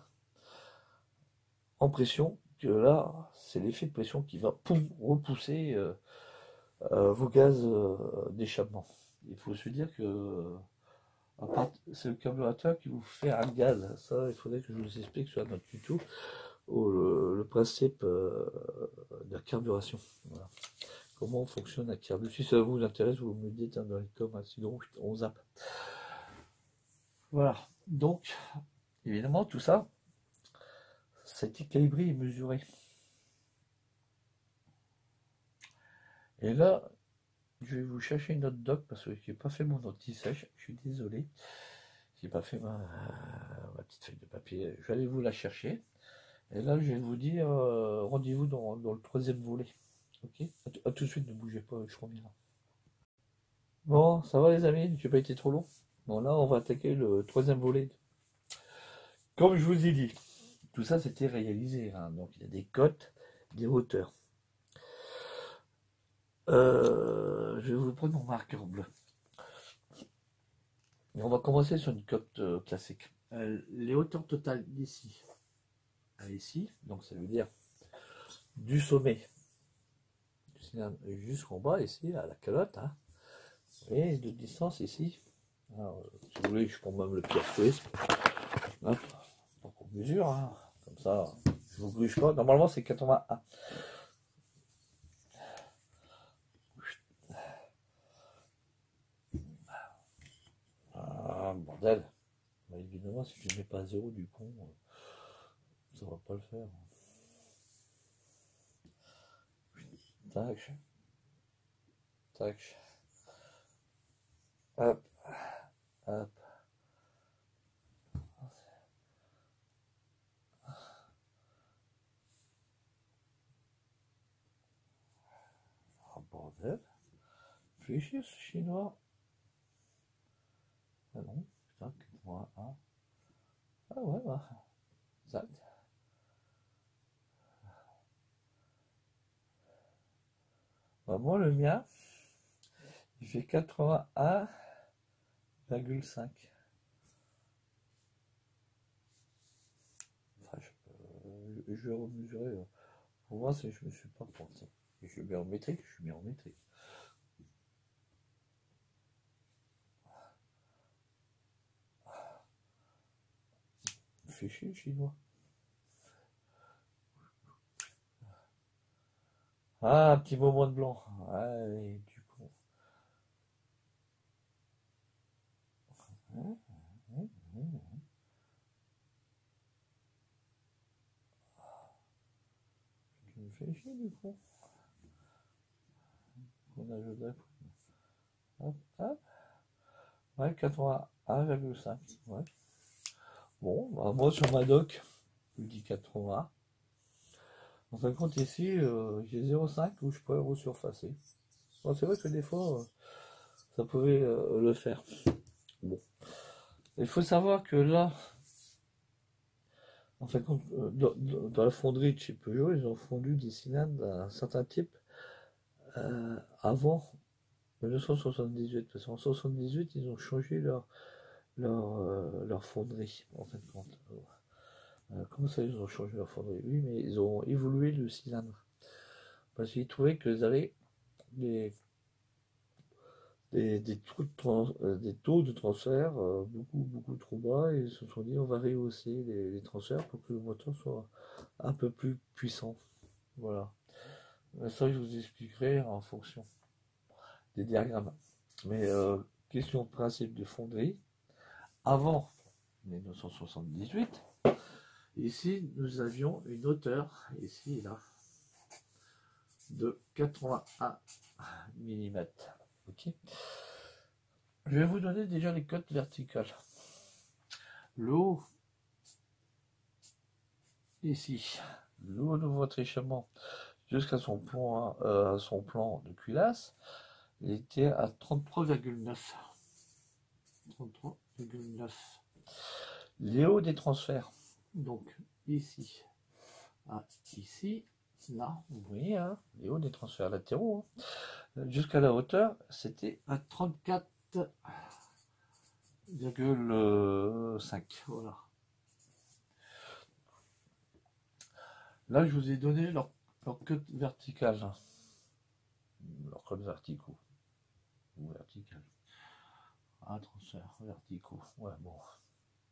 en pression, que là c'est l'effet de pression qui va repousser vos gaz d'échappement. Il faut se dire que c'est le carburateur qui vous fait un gaz. Ça, il faudrait que je vous explique sur notre tuto le principe de la carburation. Voilà. Comment fonctionne la carburation. Si ça vous intéresse, vous me dites dans les commentaires, sinon on zappe. Voilà. Donc, évidemment, tout ça, c'était calibré et mesuré. Et là, je vais vous chercher une autre doc parce que je n'ai pas fait mon anti-sèche. Je suis désolé. Je n'ai pas fait ma petite feuille de papier. Je vais aller vous la chercher. Et là, je vais vous dire rendez-vous dans le troisième volet. Ok? À tout de suite, ne bougez pas, je reviens là. Bon, ça va les amis? J'ai pas été trop long? Bon, là, on va attaquer le troisième volet. Comme je vous ai dit, tout ça c'était réalisé. Hein, donc il y a des cotes, des hauteurs. Je vais vous prendre mon marqueur bleu. Et on va commencer sur une cote classique. Les hauteurs totales d'ici à ici, donc ça veut dire du sommet du cylindre jusqu'en bas, ici, à la calotte. Hein, et de distance ici. Alors, si vous voulez, je prends même le pierre twist. Hop, pour qu'on mesure. Hein, comme ça, je vous gruge pas. Normalement, c'est 81. Ah, bordel. Bah, évidemment, si je ne mets pas à zéro, du coup, ça va pas le faire. Tac. Tac. Hop. Hop. Ah, bordel. Réfléchis, ce chinois. Ah non, putain, 81. Ah ouais, bah. Exact. Bah, moi, le mien, il fait 81,5. Enfin, je vais remesurer pour voir si je me suis pas planté. Je suis bien en métrique, je suis bien en métrique. Fais chier le chinois. Ah, un petit moment de blanc. Ouais, du coup. Tu me fais chier du coup. On a joué de hop, hop. Ouais, 81,5. Ouais. Bon, bah, moi sur ma doc, je dis 80. En fin de compte, ici, j'ai 0,5 où je peux resurfacer. Bon, c'est vrai que des fois, ça pouvait le faire. Bon. Il faut savoir que là, en fin de compte, dans la fonderie de chez Peugeot, ils ont fondu des cylindres d'un certain type avant 1978. Parce qu'en 78, ils ont changé leur fonderie, en fin de compte. Comment ça, ils ont changé leur fonderie? Oui, mais ils ont évolué le cylindre. Parce qu'ils trouvaient qu'ils avaient des des taux de transfert beaucoup trop bas, et ils se sont dit on va rehausser les transferts pour que le moteur soit un peu plus puissant. Voilà. Ça, je vous expliquerai en fonction des diagrammes. Mais question de principe de fonderie, avant 1978, ici nous avions une hauteur, ici là, de 81 mm. Ok. Je vais vous donner déjà les cotes verticales. Le haut, ici, le haut de votre échappement jusqu'à son plan de culasse, il était à 33,9. 33,9. Les hauts des transferts, donc ici à ici, là, vous voyez, hein, les hauts des transferts latéraux, hein, jusqu'à la hauteur, c'était à 34,5. Voilà. Là, je vous ai donné leur code vertical, hein. Leur code verticaux. Ou vertical. Ah, transfert, verticaux. Ouais, bon.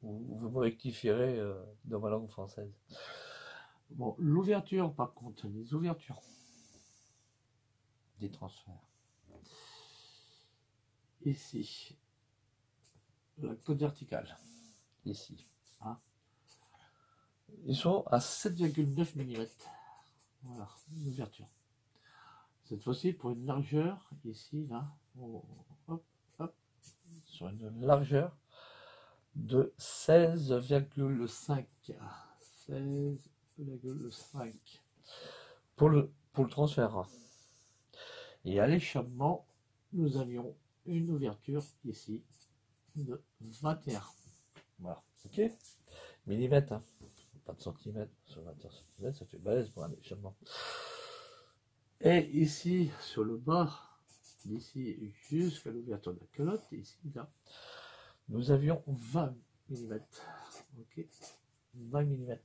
Vous me rectifierez dans ma langue française. Bon, l'ouverture, par contre, les ouvertures des transferts. Ici, la côte verticale, ici, hein. Ils sont à 7,9 mm. Voilà, l'ouverture. Cette fois-ci, pour une largeur, ici, là, hop, hop, sur une largeur de 16,5. 16,5 pour le transfert. Et à l'échappement, nous avions une ouverture ici de 21. Voilà, ok. Millimètres, hein. Pas de centimètres. Sur 21 cm, ça fait balèze pour un échappement. Et ici, sur le bas, d'ici jusqu'à l'ouverture de la calotte, ici, là, nous avions 20 mm. Ok, 20 mm.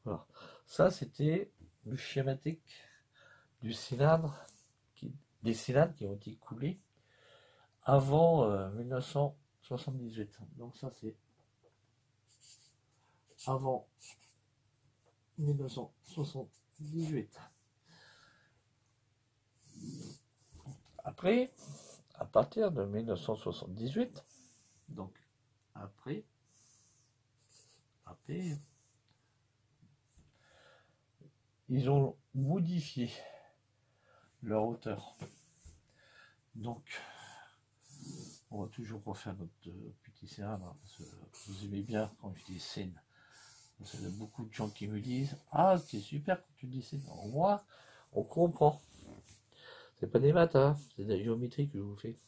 Voilà. Ça, c'était le schématique du cylindre, des cylindres qui ont été coulés avant 1978. Donc ça, c'est avant 1978. Après, à partir de 1978, donc après, ils ont modifié leur hauteur. Donc, on va toujours refaire notre petit cylindre, parce que vous aimez bien quand je dis scène. Parce qu'il y a beaucoup de gens qui me disent « Ah, c'est super quand tu dis scène ». Au moins, on comprend. C'est pas des maths, hein, c'est de la géométrie que je vous fais.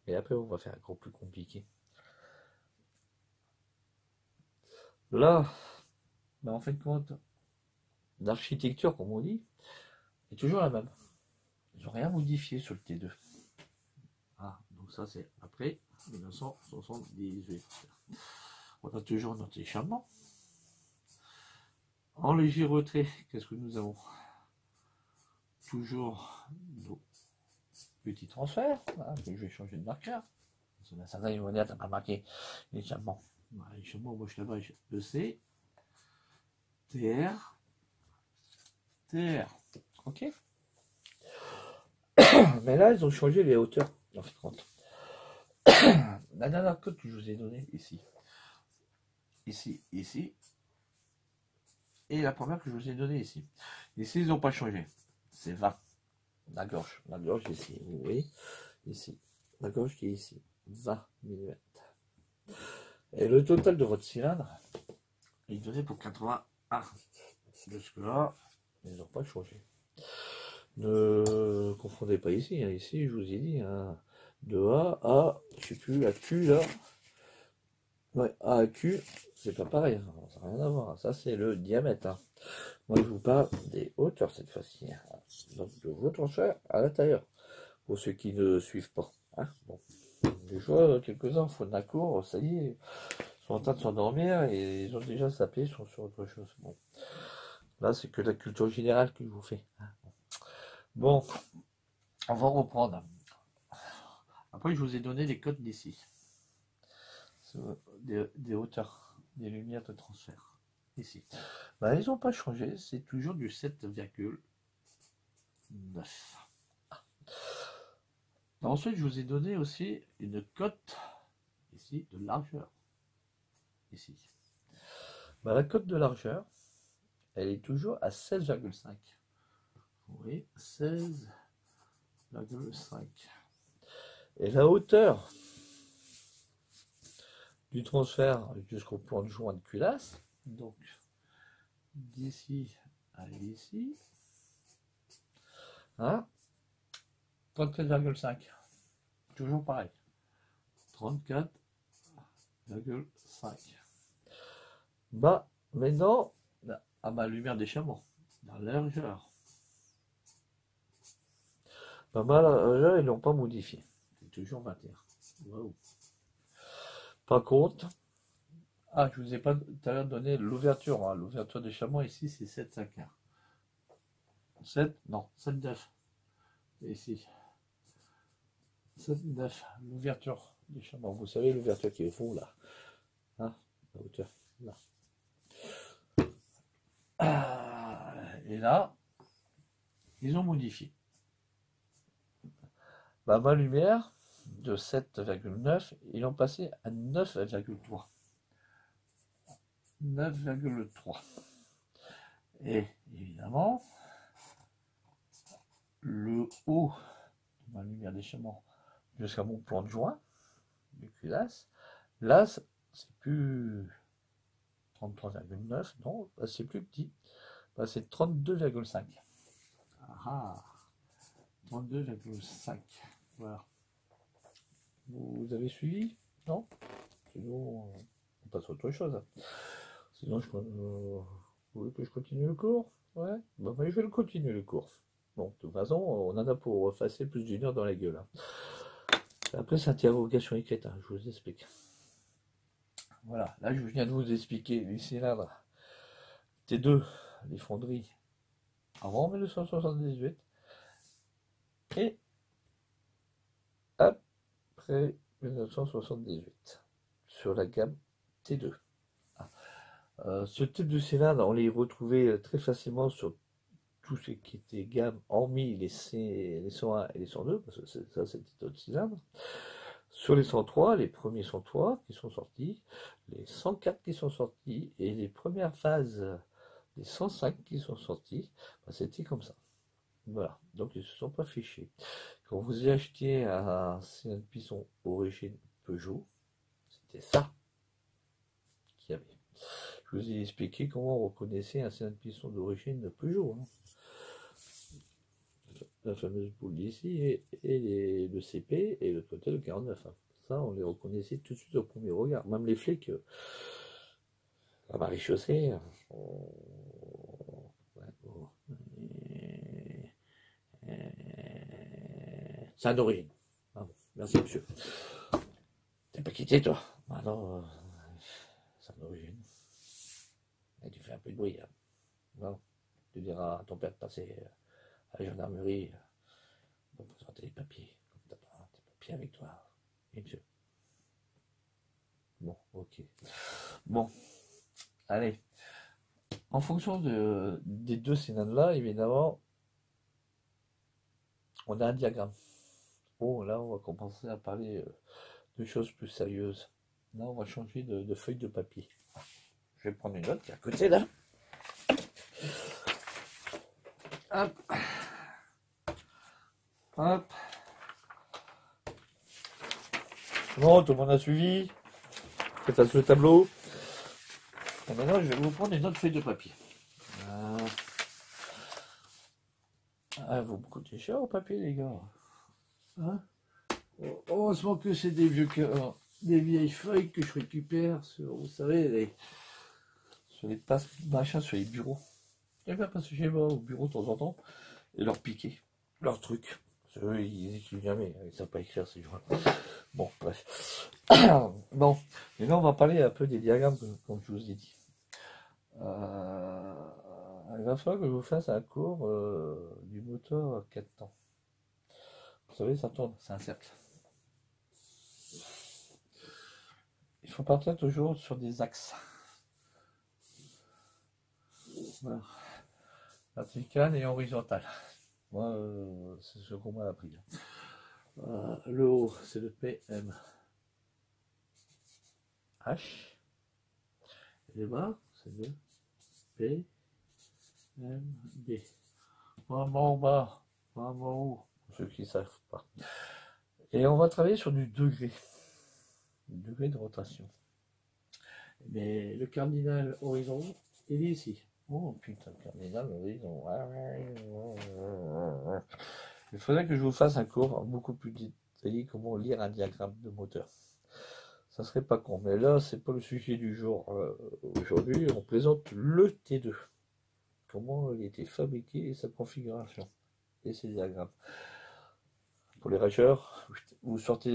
Et après, on va faire encore plus compliqué. Là, ben en fin de compte, l'architecture, comme on dit, est toujours la même. Ils n'ont rien modifié sur le T2. Ah, donc ça c'est après 1978. On a toujours notre échappement. En léger retrait, qu'est-ce que nous avons? Toujours nos petits transferts, hein, que je vais changer de marqueur. Certains ils vont dire, t'as pas marqué l'échappement. L'échappement, moi je l'avais, EC, TR, TR. Ok. Mais là, ils ont changé les hauteurs, en fin de compte. La dernière code que je vous ai donnée, ici, ici, et la première que je vous ai donnée ici. Ici, ils n'ont pas changé. C'est 20. La gorge ici, vous voyez, ici. La gorge qui est ici, 20 mm. Et le total de votre cylindre, il est donné pour 81. Jusque-là, ils n'ont pas changé. Ne confondez pas ici. Hein. Ici, je vous ai dit, hein, de A à, je sais plus, à Q là. Ouais, A à Q, c'est pas pareil. Hein. Ça n'a rien à voir. Ça, c'est le diamètre. Hein. Moi, je vous parle des hauteurs cette fois-ci. Hein. Donc, de vos transferts à l'intérieur. Pour ceux qui ne suivent pas. Hein. Bon. Des fois, quelques-uns font de la cour, ça y est, sont en train de s'endormir et ils ont déjà sapé, sont sur autre chose. Bon. Là, c'est que la culture générale que je vous fais. Hein. Bon, on va reprendre. Après, je vous ai donné les codes d'ici. Des hauteurs, des lumières de transfert. Ici. Ben, ils n'ont pas changé, c'est toujours du 7,9. Ensuite, je vous ai donné aussi une cote ici de largeur. Ici. Ben, la cote de largeur, elle est toujours à 16,5. Vous voyez, 16,5. Et la hauteur du transfert jusqu'au point de joint de culasse, donc d'ici à ici, hein, 34,5. Toujours pareil. 34,5. Bah, maintenant, à ma lumière d'échappement, dans la largeur. Bah, ma largeur, ils l'ont pas modifié. C'est toujours 21. Wow. Par contre, je vous ai pas tout à l'heure donné l'ouverture. Hein. L'ouverture d'échappement ici, c'est 7,5. 7,9. Et ici. 7,9. L'ouverture d'échappement. Vous savez, l'ouverture qui est au fond, là. Hein, la hauteur, là. Et là, ils ont modifié. Bah, ma lumière de 7,9, ils l'ont passé à 9,3. 9,3. Et évidemment, le haut de ma lumière d'échappement jusqu'à mon plan de joint du culasse, là, c'est plus 33,9, non, c'est plus petit. C'est 32,5. 32,5. Voilà. Vous avez suivi? Non? Sinon, on passe à autre chose. Sinon, vous voulez que je continue le cours? Ouais? Bon, je vais le continuer le cours. Bon, de toute façon, on en a pour effacer plus d'une heure dans la gueule. Hein. Après, c'est interrogation écrite, hein, je vous explique. Voilà, là, je viens de vous expliquer les cylindres T2, les fonderies avant 1978 et après 1978 sur la gamme T2. Ce type de cylindre, on les retrouvait très facilement sur tout ce qui était gamme, hormis les 101 et les 102, parce que ça c'est d'autres cylindres. Sur les 103, les premiers 103 qui sont sortis, les 104 qui sont sortis, et les premières phases des 105 qui sont sortis, c'était comme ça. Voilà, donc ils ne se sont pas fichés. Quand vous achetiez un cylindre piston origine Peugeot, c'était ça qu'il y avait. Je vous ai expliqué comment on reconnaissait un cylindre piston d'origine de Peugeot. Hein. La fameuse boule ici et le CP et le côté le 49. Hein. Ça, on les reconnaissait tout de suite au premier regard. Même les flics, à Marie-Chaussée, c'est d'origine. Ah bon, merci monsieur. T'es pas quitté toi? Ah non, c'est d'origine. Et tu fais un peu de bruit. Hein. Non, tu diras à ton père de passer à la gendarmerie pour présenter les papiers. Comme t'as pas tes papiers avec toi. Et monsieur. Bon, ok. Bon, allez. En fonction des deux cylindres-là, évidemment, on a un diagramme. Bon, là, on va commencer à parler de choses plus sérieuses. Là, on va changer de feuille de papier. Je vais prendre une autre qui est à côté, là. Hop. Hop. Bon, tout le monde a suivi. J'efface le tableau. Et maintenant, je vais vous prendre une autre feuille de papier. Vous me coûtez cher au papier, les gars. Hein? Heureusement que c'est des vieilles feuilles que je récupère sur, vous savez, sur les passes, machin, sur les bureaux. Je vais passer chez moi au bureau de temps en temps et leur piquer leurs trucs. Parce qu'eux, ils écrivent jamais, ils ne savent pas écrire ces gens. Bon, bref. Bon, et là on va parler un peu des diagrammes, comme je vous ai dit. Il va falloir que je vous fasse un cours du moteur 4 temps. Vous savez, ça tourne, c'est un cercle. il faut partir toujours sur des axes. Voilà. Vertical et horizontal. Moi, c'est ce qu'on m'a appris. Le haut, c'est le PM. H. Et les bas, c'est le P. M. B. Vraiment en bas, vraiment en haut, pour ceux qui ne savent pas. Et on va travailler sur du degré de rotation. Mais le cardinal horizon, il est ici. Oh putain, le cardinal horizon. Il faudrait que je vous fasse un cours beaucoup plus détaillé comment lire un diagramme de moteur. Ça serait pas con, mais là, c'est pas le sujet du jour. Aujourd'hui, on présente le T2. Comment il a été fabriqué et sa configuration. Et ses diagrammes. Pour les rageurs, vous sortez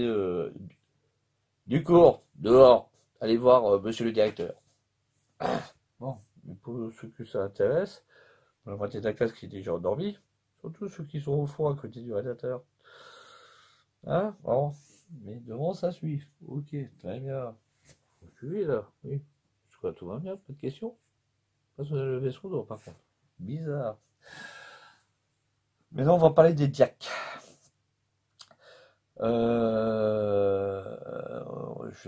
du cours, dehors, allez voir monsieur le directeur. Bon, mais pour ceux que ça intéresse, pour la moitié de la classe qui est déjà endormie, surtout ceux qui sont au fond à côté du radiateur. Hein? Bon, mais devant ça suit. Ok, très bien. Vous suivez là? Oui. Jusqu'à tout va bien, pas de questions? Pas sur le vaisseau d'eau par contre. Bizarre. Maintenant, on va parler des diacs. Je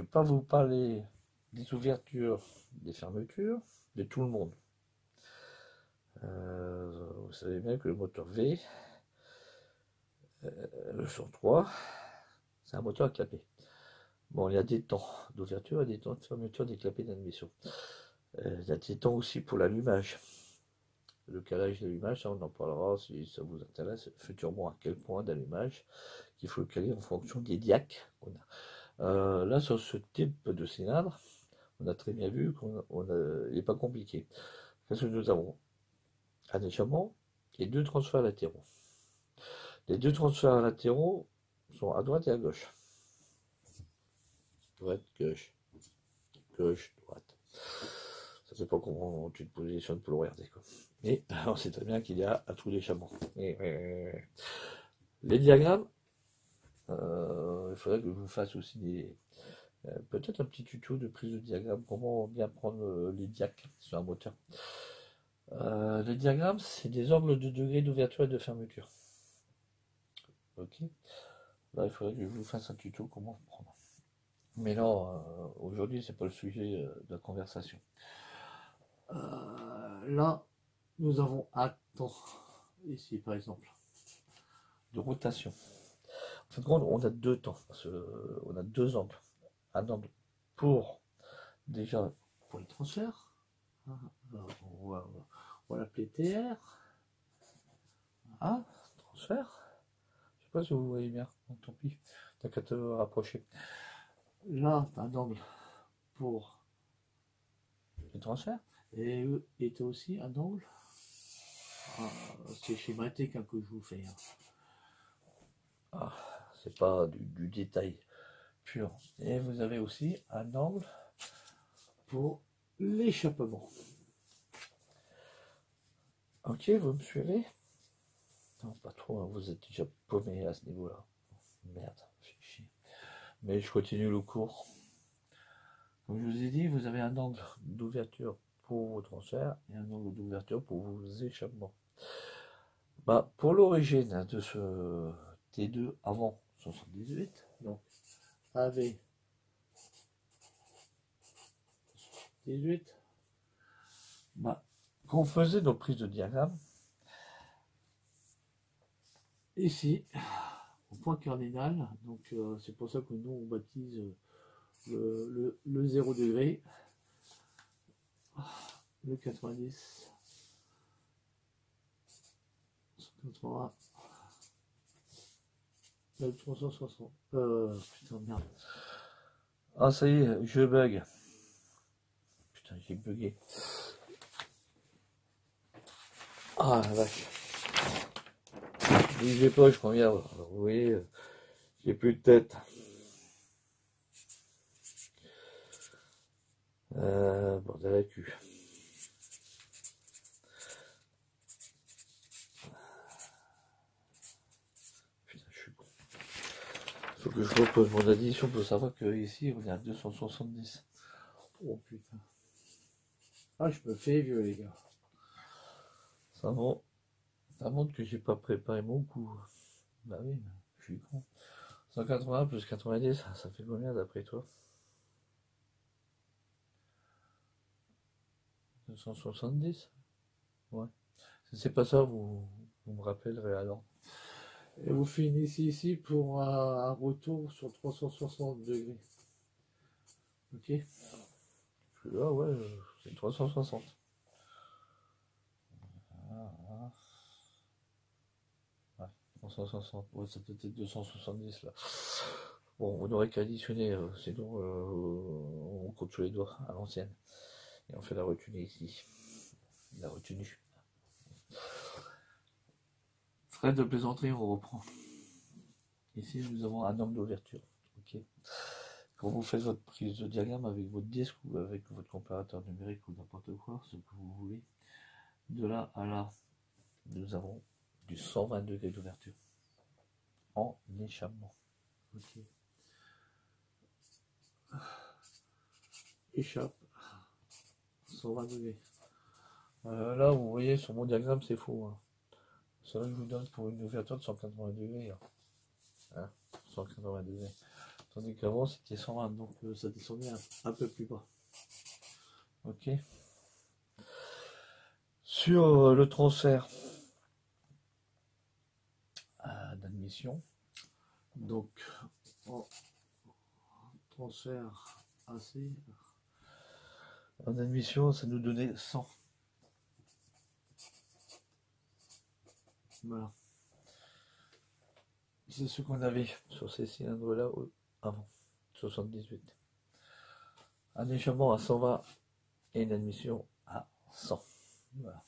ne vais pas vous parler des ouvertures, des fermetures, de tout le monde. Vous savez bien que le moteur V, le 103, c'est un moteur à clapet. Bon, il y a des temps d'ouverture et des temps de fermeture des clapets d'admission. Il y a des temps aussi pour l'allumage. Le calage d'allumage, ça on en parlera si ça vous intéresse futurement à quel point d'allumage qu'il faut le caler en fonction des diacs qu'on a. Là, sur ce type de cylindre, on a très bien vu qu'il n'est pas compliqué. Qu'est-ce que nous avons? Un échappement et deux transferts latéraux. Les deux transferts latéraux sont à droite et à gauche. Droite, gauche, gauche, droite. Ça ne sais pas comment tu te positionnes pour le regarder, quoi. Mais on sait très bien qu'il y a un trou d'échappement. Les diagrammes, il faudrait que je vous fasse aussi peut-être un petit tuto de prise de diagramme, comment bien prendre les diacs sur un moteur. Les diagrammes, c'est des angles de degrés d'ouverture et de fermeture. Ok. Là, il faudrait que je vous fasse un tuto comment prendre. Mais non, aujourd'hui, c'est pas le sujet de la conversation. Là, nous avons un temps, ici par exemple, de rotation. En fait, on a deux temps, on a deux angles. Un angle pour, déjà, pour les transferts. On va l'appeler TR. Ah, transfert. Je sais pas si vous voyez bien, donc tant pis, t'as qu'à te rapprocher. Là, t'as un angle pour les transferts. Et t'as aussi un angle. C'est schématique hein, que je vous fais. C'est pas du détail pur. Et vous avez aussi un angle pour l'échappement. Ok, vous me suivez? Non, pas trop, hein, vous êtes déjà paumé à ce niveau-là. Merde, j'ai chier. Mais je continue le cours. Comme je vous ai dit, vous avez un angle d'ouverture pour vos transferts et un angle d'ouverture pour vos échappements. Bah, pour l'origine de ce T2 avant 78, donc AV 18, bah, quand on faisait nos prises de diagramme, ici, au point cardinal, donc c'est pour ça que nous on baptise le 0 degré, le 90, 180, le 360, putain merde. Ah ça y est, je bug. Putain, j'ai bugué. Ah la vache. Bougez pas, je conviens. Vous voyez, j'ai plus de tête. Bordel à cul. Putain, je suis con. faut que je repose mon addition pour savoir que ici on est à 270. Oh putain. Ah, je me fais vieux, les gars. Ça montre, ça montre que j'ai pas préparé mon coup. Bah oui, je suis con. 180 plus 90, ça fait combien d'après toi? 270? Ouais. Si c'est pas ça, vous me rappellerez alors. Et vous finissez ici pour un retour sur 360 degrés. Ok? Là, ouais, c'est 360. Ah, ah. Ouais, 360. Ouais, ça peut être 270 là. Bon, on aurait qu'à additionner, sinon on compte sur les doigts à l'ancienne. Et on fait la retenue ici. La retenue. Frais de plaisanterie, on reprend. Ici, nous avons un nombre d'ouverture. Ok. Quand vous faites votre prise de diagramme avec votre disque ou avec votre comparateur numérique ou n'importe quoi, ce que vous voulez, de là à là, nous avons du 120 degrés d'ouverture en échappement. Ok. Échappe 120 degrés. Là, vous voyez sur mon diagramme, c'est faux. Hein. C'est là que je vous donne pour une ouverture de 180 degrés. Hein. 180 degrés. Tandis qu'avant, c'était 120, donc ça descendait un peu plus bas. Ok. Sur le transfert d'admission, donc en transfert AC, en admission, ça nous donnait 100. Voilà. C'est ce qu'on avait sur ces cylindres-là avant, 78. Un échappement à 120 et une admission à 100. Voilà.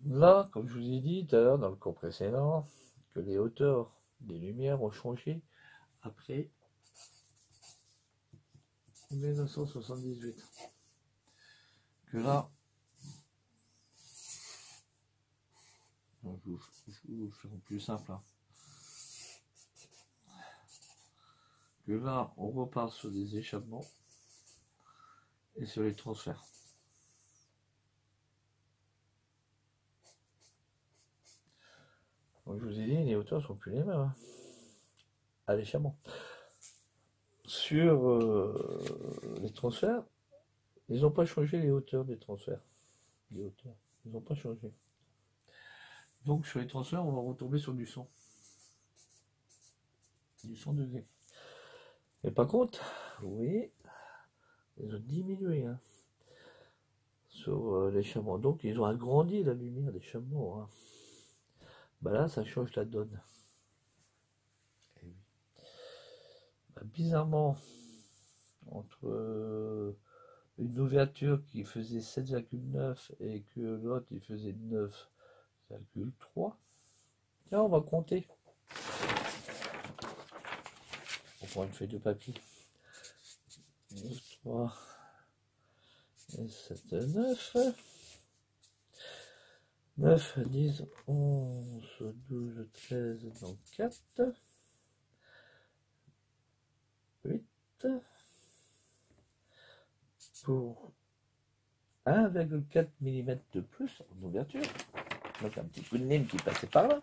Là, comme je vous ai dit tout à l'heure dans le cours précédent, que les hauteurs des lumières ont changé après 1978. Que là, je vous fais plus simple. Hein. Que là, on repart sur des échappements et sur les transferts. Donc je vous ai dit, les hauteurs sont plus les mêmes. Hein. À l'échappement. Sur les transferts, ils n'ont pas changé les hauteurs des transferts. Les hauteurs, ils n'ont pas changé. Donc sur les transferts, on va retomber sur du 100. Du 100 degrés. Mais par contre, vous voyez, ils ont diminué hein, sur l'échappement. Donc ils ont agrandi la lumière d'échappement. Hein. Bah là, ça change la donne. Et oui. Bah, bizarrement, entre une ouverture qui faisait 7,9 et que l'autre il faisait 9,3. Tiens, on va compter. On prend une feuille de papier. 9, 3, et 7, 9. 9, 10, 11, 12, 13, donc 4. 8. Pour 1,4 mm de plus en ouverture. Donc un petit coup de lime qui passait par là.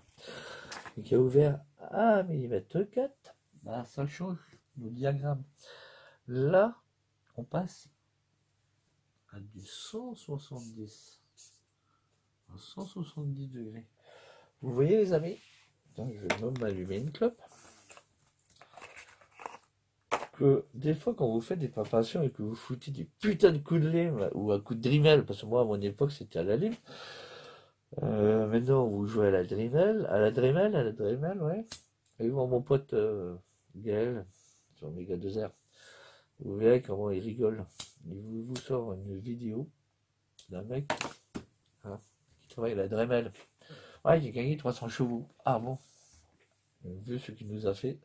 Et qui a ouvert 1 mm 4. Bah, ça change nos diagrammes. Là, on passe à du 170. À 170 degrés. Vous voyez les amis? Donc, je vais m'allumer une clope. Que des fois, quand vous faites des préparations et que vous foutez des putains de coups de lime ou un coup de Dremel, parce que moi, à mon époque, c'était à la lime. Maintenant, vous jouez à la Dremel, ouais. Et voir mon pote Gaël sur Mega 2R. Vous verrez comment il rigole. Il vous sort une vidéo d'un mec hein, qui travaille à la Dremel. Ouais, j'ai gagné 300 chevaux. Ah bon? Vu ce qu'il nous a fait.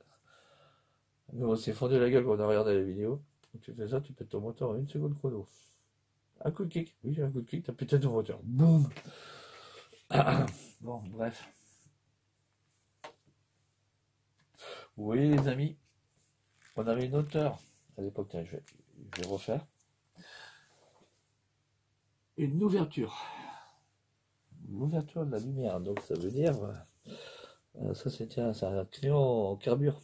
Nous, on s'est fendu la gueule quand on a regardé la vidéo. Tu fais ça, tu pètes ton moteur en 1 seconde chrono. Un coup de kick. Oui, un coup de kick, t'as pété ton moteur. Boum. Bon, bref. Vous voyez les amis, on avait une hauteur à l'époque, je vais refaire. Une ouverture. L'ouverture de la lumière, donc ça veut dire, ça c'est un crayon en carbure.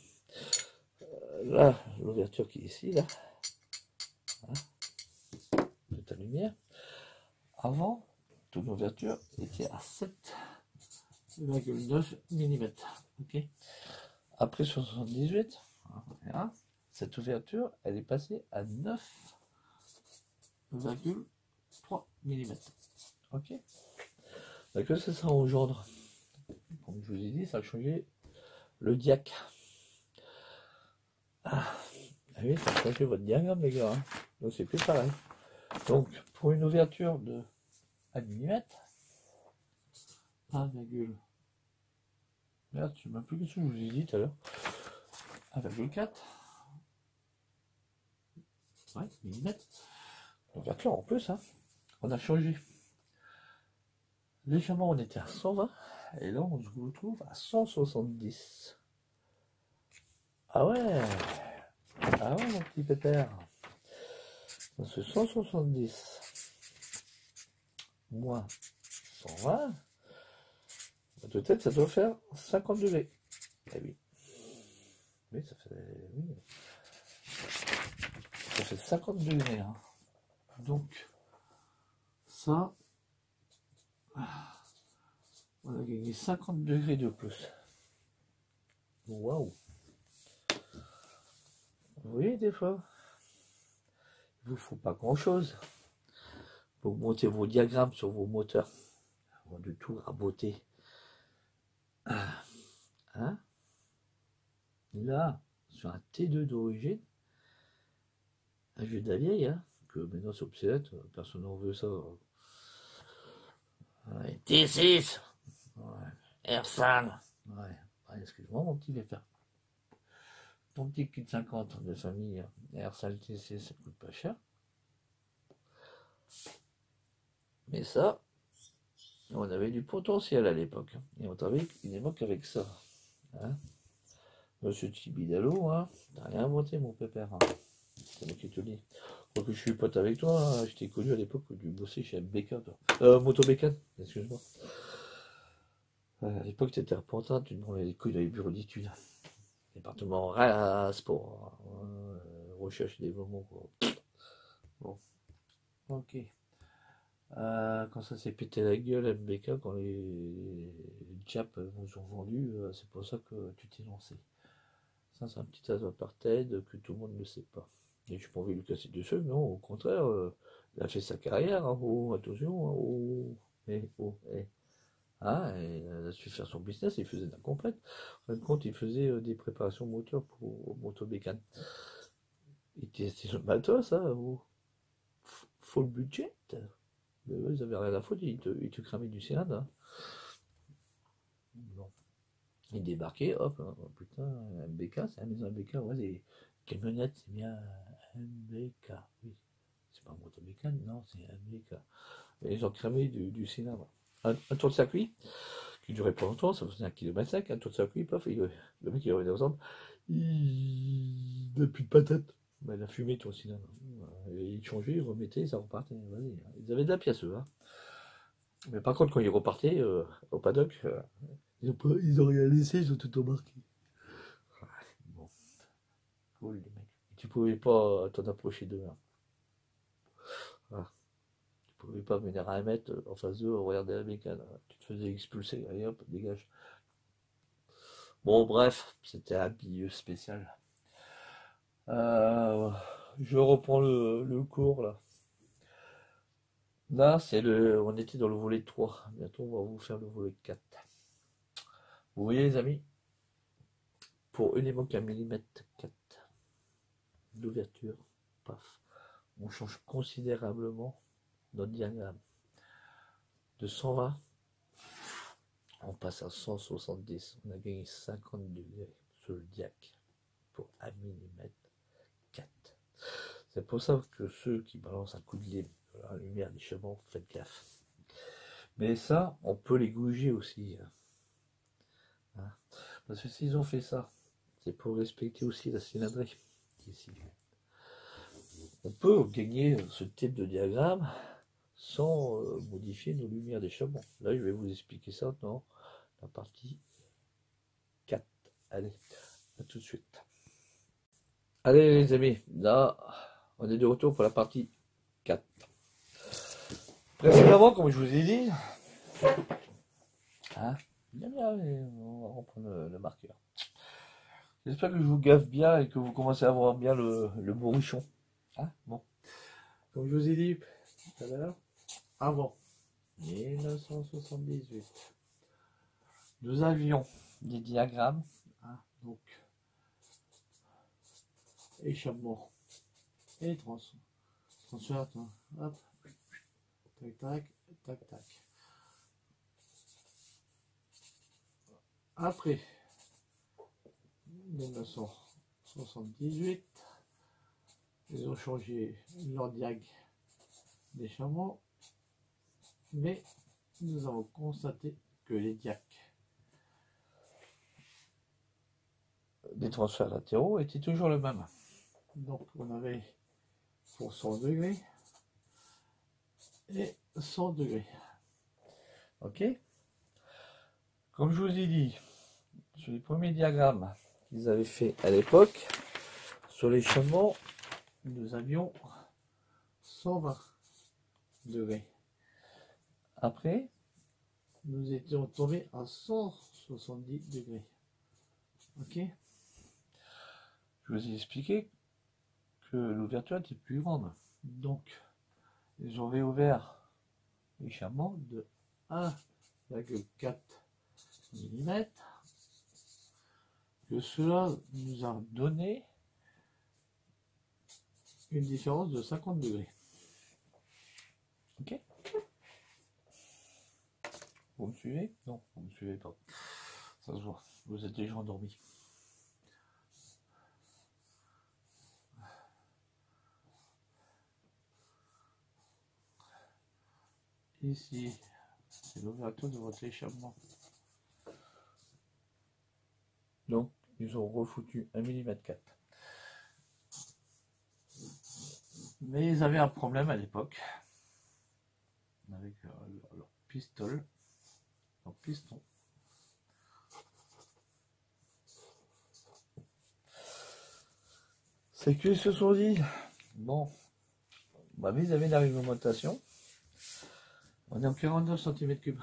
Là, l'ouverture qui est ici, là, hein, de ta lumière. Avant, toute l'ouverture était à 7,9 mm. Okay. Après 78, hein, cette ouverture, elle est passée à 9,3 mm. Ok. Donc c'est ça engendre. Comme je vous ai dit, ça a changé le diac. Ah oui, ça a changé votre diagramme, les gars. Hein. Donc c'est plus pareil. Donc pour une ouverture de 1 mm, 1, merde, je ne sais même plus ce que je vous ai dit tout à l'heure. 1,4 mm. L'ouverture en plus, hein. On a changé. Légèrement, on était à 120 et là, on se retrouve à 170. Ah ouais, ah ouais, mon petit pépère. Parce que 170 moins 120, peut-être ça doit faire 50 degrés. Eh oui. Oui, ça fait, oui. Ça fait 50 degrés. Hein. Donc, ça, on a gagné 50 degrés de plus. Waouh. Oui, des fois, il vous faut pas grand-chose pour monter vos diagrammes sur vos moteurs. Avant de tout raboter. Hein? Là, sur un T2 d'origine, un jeu de la vieille, hein, que maintenant c'est obsolète, personne n'en veut ça. Ouais, T6, ouais. R5, ouais, excuse-moi mon petit pépère. Ton petit kit 50 de famille, R5 T6, ça coûte pas cher. Mais ça, on avait du potentiel à l'époque. Et on travaillait une époque avec ça. Hein. Monsieur Tibidalo, hein, t'as rien inventé mon pépère. Hein. C'est moi qui te le dis. Quoique je suis pote avec toi, hein, je t'ai connu à l'époque où tu bossais chez MBK, toi. Motobécane, excuse-moi. À l'époque, tu étais repentin, tu demandais les couilles dans les bureaux d'études. Département RAS pour recherche et développement. Quoi. Bon, ok. Quand ça s'est pété la gueule, MBK, quand les Japs nous ont vendu, c'est pour ça que tu t'es lancé. Ça, c'est un petit apartheid que tout le monde ne sait pas. Et je n'ai pas envie de lui casser dessus, non, au contraire, il a fait sa carrière, hein, oh, attention, hein, oh, Ah, et il a su faire son business, il faisait de la complète. En fin de compte, il faisait des préparations moteurs pour Motobécane. Il testait le matos, hein, faut le budget. Mais eux, ils avaient rien à foutre, ils te cramaient du cylindre. Hein. Bon. Il débarquait, hop, hein, oh, putain, MBK, c'est la maison MBK, ouais, les camionnettes, c'est bien MBK, oui. C'est pas Motobécane, non, c'est MBK. Et ils ont cramé du cylindre. Un tour de circuit, qui durait pas longtemps, ça faisait 1,5 km, un tour de circuit, paf, le mec il revenait ensemble, il n'a plus de patate. Ben, il a fumé ton cylindre. Et il changeait, il remettait, ça repartait. Vas-y. Ils avaient de la pièce, eux. Hein. Mais par contre, quand ils repartaient au paddock, ils ont rien laissé, ils ont tout embarqué. Bon, cool, les mecs. Tu pouvais pas t'en approcher d'eux. Hein. Ah. Tu pouvais pas venir à 1 mètre en face d'eux, regarder la bécane. Tu te faisais expulser, allez hop, dégage. Bon, bref, c'était un milieu spécial. Je reprends le cours là. Là, on était dans le volet 3. Bientôt, on va vous faire le volet 4. Vous voyez, les amis, pour une époque 1 mm 4 d'ouverture, paf, on change considérablement notre diagramme. De 120, on passe à 170. On a gagné 50 degrés sur le diac pour 1 mm 4. C'est pour ça que ceux qui balancent un coup de la lumière légèrement, faites gaffe. Mais ça, on peut les gouger aussi. Hein. Parce que s'ils ont fait ça, C'est pour respecter aussi la cylindrée ici. On peut gagner ce type de diagramme sans modifier nos lumières d'échappement. Là, je vais vous expliquer ça dans la partie 4. Allez, à tout de suite. Allez les amis, là, on est de retour pour la partie 4. Précédemment, comme je vous ai dit, hein, bien, on va reprendre le marqueur. J'espère que je vous gaffe bien et que vous commencez à voir bien le bourrichon. Hein, bon. Comme je vous ai dit tout à l'heure, avant 1978, nous avions des diagrammes, hein, donc échappement et transfert, hop, tac, tac, tac, tac. Après 1978, ils ont changé leur diag d'échappement, mais nous avons constaté que les diacs des transferts latéraux étaient toujours le même. Donc on avait pour 100 degrés et 100 degrés. Ok. Comme je vous ai dit, sur les premiers diagrammes qu'ils avaient fait à l'époque, sur l'échappement, nous avions 120 degrés. Après, nous étions tombés à 170 degrés. Ok. Je vous ai expliqué que l'ouverture était plus grande. Donc, ils ont réouvert l'échappement de 1,4 mm. Que cela nous a donné une différence de 50 degrés. Ok. Vous me suivez? Non, vous me suivez pas. Ça se voit. Vous êtes déjà endormi. Ici, c'est l'ouverture de votre échappement. Donc, ils ont refoutu 1,4 mm. Mais ils avaient un problème à l'époque avec leur piston. C'est qu'ils se sont dit, bon, bah, vis-à-vis de la réglementation, on est en 49 cm3.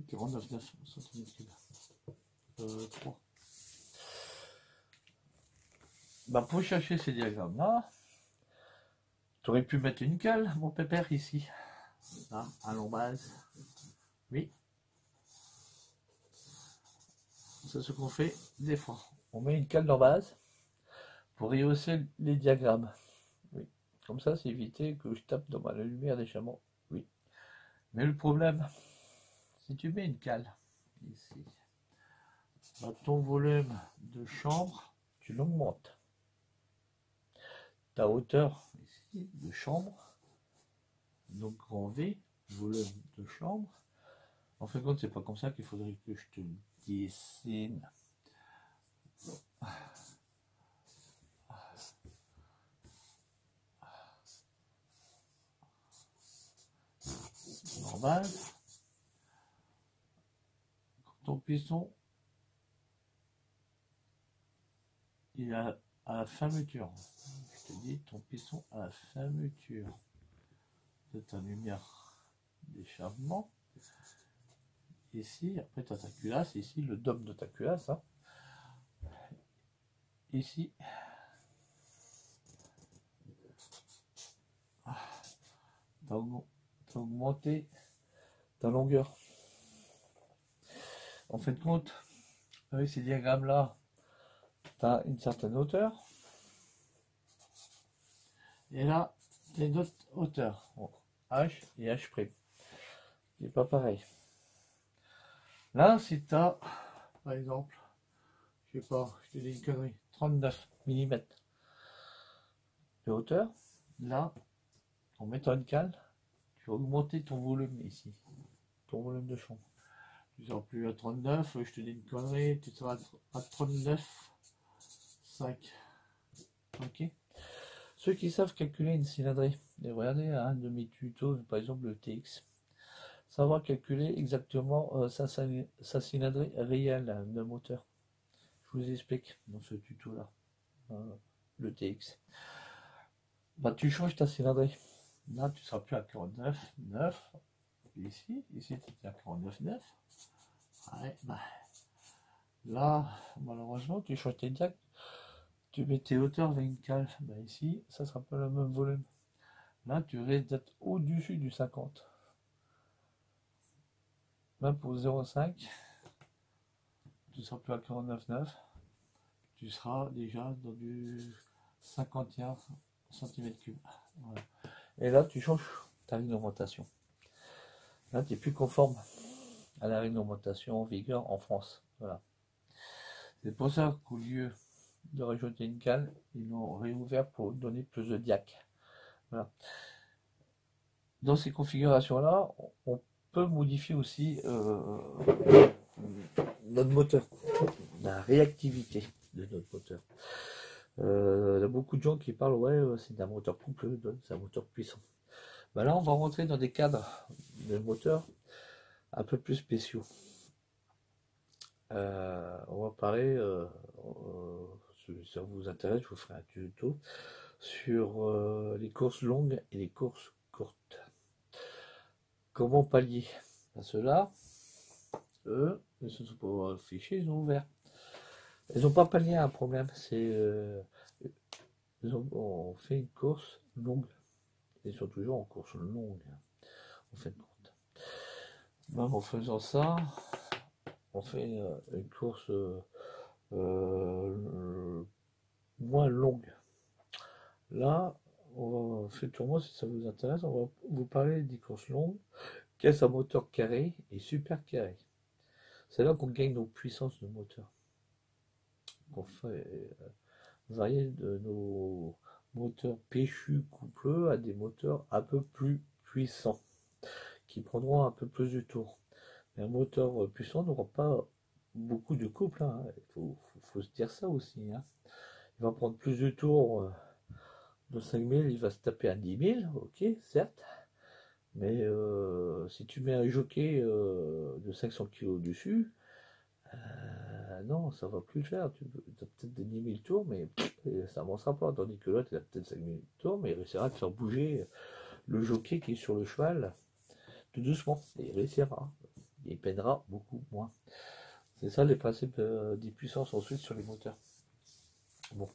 49 cm3. 3. Bah, pour chercher ces diagrammes-là, tu aurais pu mettre une cale, mon pépère, ici. Là, à l'embase. Oui. C'est ce qu'on fait des fois. On met une cale d'embase pour rehausser les diagrammes. Oui. Comme ça, c'est éviter que je tape dans ma lumière d'échappement. Oui. Mais le problème, si tu mets une cale ici, bah, ton volume de chambre, tu l'augmentes. Ta hauteur ici de chambre, donc grand V, volume de chambre. En fin de compte, c'est pas comme ça qu'il faudrait que je te dessine. Normal. Ton piston, il a à la fermeture. Je te dis, ton piston à la fermeture de ta lumière d'échappement. Ici, après tu as ta culasse, ici le dôme de ta culasse. Hein. Ici, tu as augmenté ta longueur. En fin de compte, avec ces diagrammes-là, tu as une certaine hauteur. Et là, tu as une autre hauteur. Bon, H et H'. Qui n'est pas pareil. Là, si tu as, par exemple, je sais pas, je te dis une connerie, 39 mm de hauteur, là, en mettant une cale, tu vas augmenter ton volume ici, ton volume de chambre. Tu seras plus à 39, je te dis une connerie, tu seras à 39, 5. Ok. Ceux qui savent calculer une cylindrée, et regardez un de mes tutos, par exemple le TX, savoir calculer exactement sa cylindrée réelle d'un moteur. Je vous explique dans ce tuto-là, le TX. Bah, tu changes ta cylindrée. Là, tu seras plus à 49, 9. Ici tu es à 49, 9. Ouais, bah, là, malheureusement, tu changes tes diacres. Tu mets tes hauteurs avec une cale. Bah, ici, ça sera pas le même volume. Là, tu risques d'être au-dessus du 50. Même pour 0,5, tu seras plus à 49,9. Tu seras déjà dans du 51 cm3. Voilà. Et là, tu changes ta réglementation. Là, tu es plus conforme à la réglementation en vigueur en France. Voilà. C'est pour ça qu'au lieu de rajouter une cale, ils l'ont réouvert pour donner plus de diac. Voilà. Dans ces configurations-là, on peut modifier aussi notre moteur, la réactivité de notre moteur. Il y a beaucoup de gens qui parlent, ouais, c'est un moteur coupleux, c'est un moteur puissant. Ben là, on va rentrer dans des cadres de moteurs un peu plus spéciaux. On va parler, si ça vous intéresse, je vous ferai un tuto sur les courses longues et les courses courtes. Comment pallier? Ceux-là, eux, ils se sont pas fichés, ils ont ouvert. Ils n'ont pas pallié un problème, ils ont fait une course longue. Ils sont toujours en course longue, en fin de compte. Même en faisant ça, on fait une course moins longue. Là, futurement, si ça vous intéresse, on va vous parler des courses longues, caisse à moteur carré et super carré. C'est là qu'on gagne nos puissances de moteur. Qu'on fait varier de nos moteurs péchus coupleux à des moteurs un peu plus puissants, qui prendront un peu plus de tours. Mais un moteur puissant n'aura pas beaucoup de couple, hein. Faut se dire ça aussi, hein. Il va prendre plus de tours de 5000, il va se taper à 10 000, ok, certes. Mais si tu mets un jockey de 500 kg dessus, non, ça va plus le faire. Tu as peut-être des 10 000 tours, mais ça n'avancera pas. Tandis que l'autre, il a peut-être 5 000 tours, mais il réussira à faire bouger le jockey qui est sur le cheval tout doucement. Et il réussira. Il peinera beaucoup moins. C'est ça les principes des puissances ensuite sur les moteurs. Bon,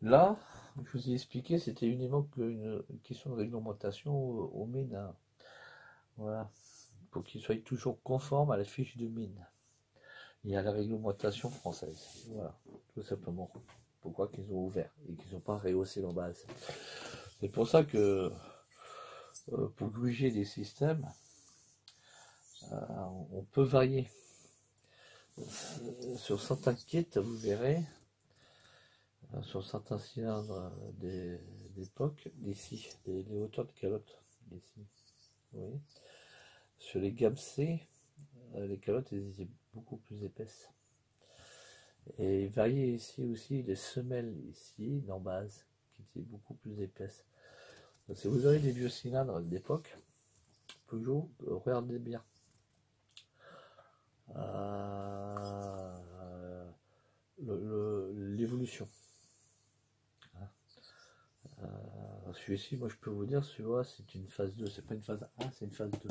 là, je vous ai expliqué, c'était uniquement une question de réglementation aux mines. Hein. Voilà, pour qu'ils soient toujours conformes à la fiche de mine et à la réglementation française. Voilà, tout simplement. Pourquoi qu'ils ont ouvert et qu'ils n'ont pas rehaussé leur base. C'est pour ça que pour gruger des systèmes, on peut varier. Sur certains kits, vous verrez, sur certains cylindres d'époque, ici, les hauteurs de calotte, ici, oui. Sur les gammes C, les calottes étaient beaucoup plus épaisses. Et varier ici aussi les semelles ici, en base, qui étaient beaucoup plus épaisses. Donc, si vous avez des vieux cylindres d'époque, Peugeot, regardez bien. L'évolution. Celui-ci, moi je peux vous dire, celui-là c'est une phase 2, c'est pas une phase 1, c'est une phase 2.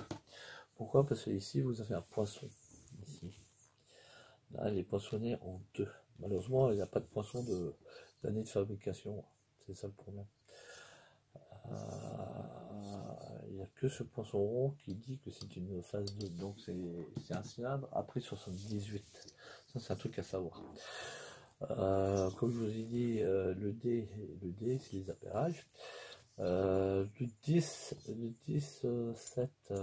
Pourquoi? Parce que ici vous avez un poinçon. Ici. Là, il est poinçonné en 2. Malheureusement, il n'y a pas de poinçon d'année de fabrication. C'est ça le problème. Il n'y a que ce poinçon rond qui dit que c'est une phase 2. Donc c'est un cylindre après 78. Ça c'est un truc à savoir. Comme je vous ai dit, le D c'est les appairages. Le 10, 7,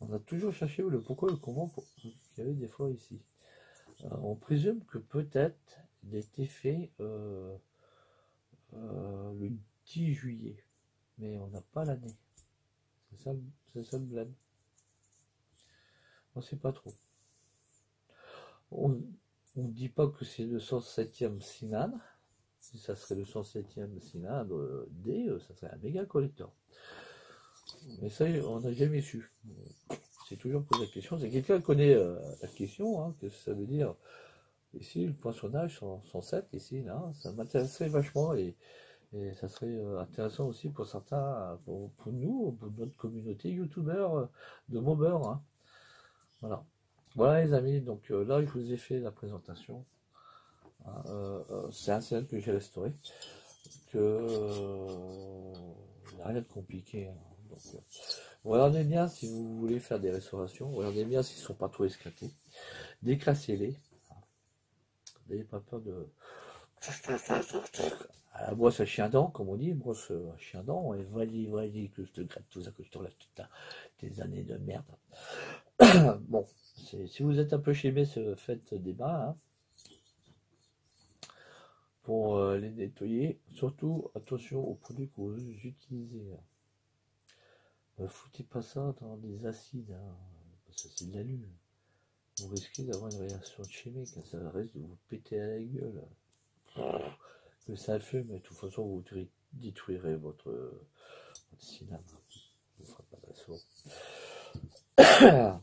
on a toujours cherché le pourquoi, le comment, qu'il y avait des fois ici. On présume que peut-être il a été fait le 10 juillet, mais on n'a pas l'année. C'est ça le blâme. On ne sait pas trop. On ne dit pas que c'est le 107e cylindre. Si ça serait le 107e cylindre D, ça serait un méga collector. Mais ça, on n'a jamais su. C'est toujours posé la question. Si quelqu'un connaît la question, hein, que ça veut dire ici, le poinçonnage 107, ici, là, ça m'intéresserait vachement et ça serait intéressant aussi pour certains, pour nous, pour notre communauté youtubeur de mobbeurs. Hein. Voilà. Voilà les amis, donc là je vous ai fait la présentation. Hein, c'est un CL que j'ai restauré. Que il n'y a rien de compliqué. Hein. Donc, regardez bien si vous voulez faire des restaurations. Regardez bien s'ils ne sont pas trop esclatés. Décrassez-les. N'ayez pas peur de. À la brosse à chien dent, comme on dit, brosse à chien dent, et vas-y, que je te gratte tout ça, que je te relève toutes tes années de merde. Bon, si vous êtes un peu chémé, faites des bains, hein, pour les nettoyer. Surtout, attention aux produits que vous utilisez. Ne foutez pas ça dans des acides, hein, parce que c'est de l'alu. Vous risquez d'avoir une réaction chimique, hein, ça risque de vous péter à la gueule. Que ça fume, mais de toute façon, vous détruirez votre cylindre. Vous ne ferez pas d'assaut.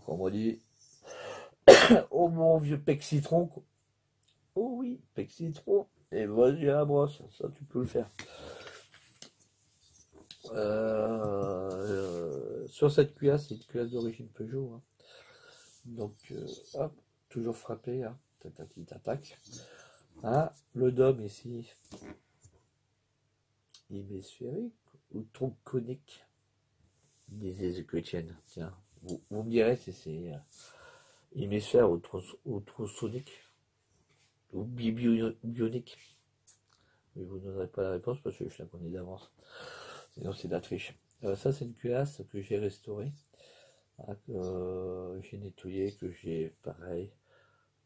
Comme on dit, oh mon vieux pec citron. Oh oui, pec citron. Et vas-y à la brosse, ça tu peux le faire. Sur cette cuirasse, c'est une cuirasse d'origine Peugeot. Hein. Donc, hop, toujours frappé. Hein. Tac. Ah, le dôme ici, hémisphérique ou tronc conique, disait The Christian. Tiens, vous me direz si c'est hémisphère ou tronçonnique ou bionique. Mais vous n'aurez pas la réponse parce que je la connais d'avance. Sinon, c'est de la triche. Ça, c'est une cuirasse que j'ai restaurée, hein, que j'ai nettoyée, que j'ai pareil.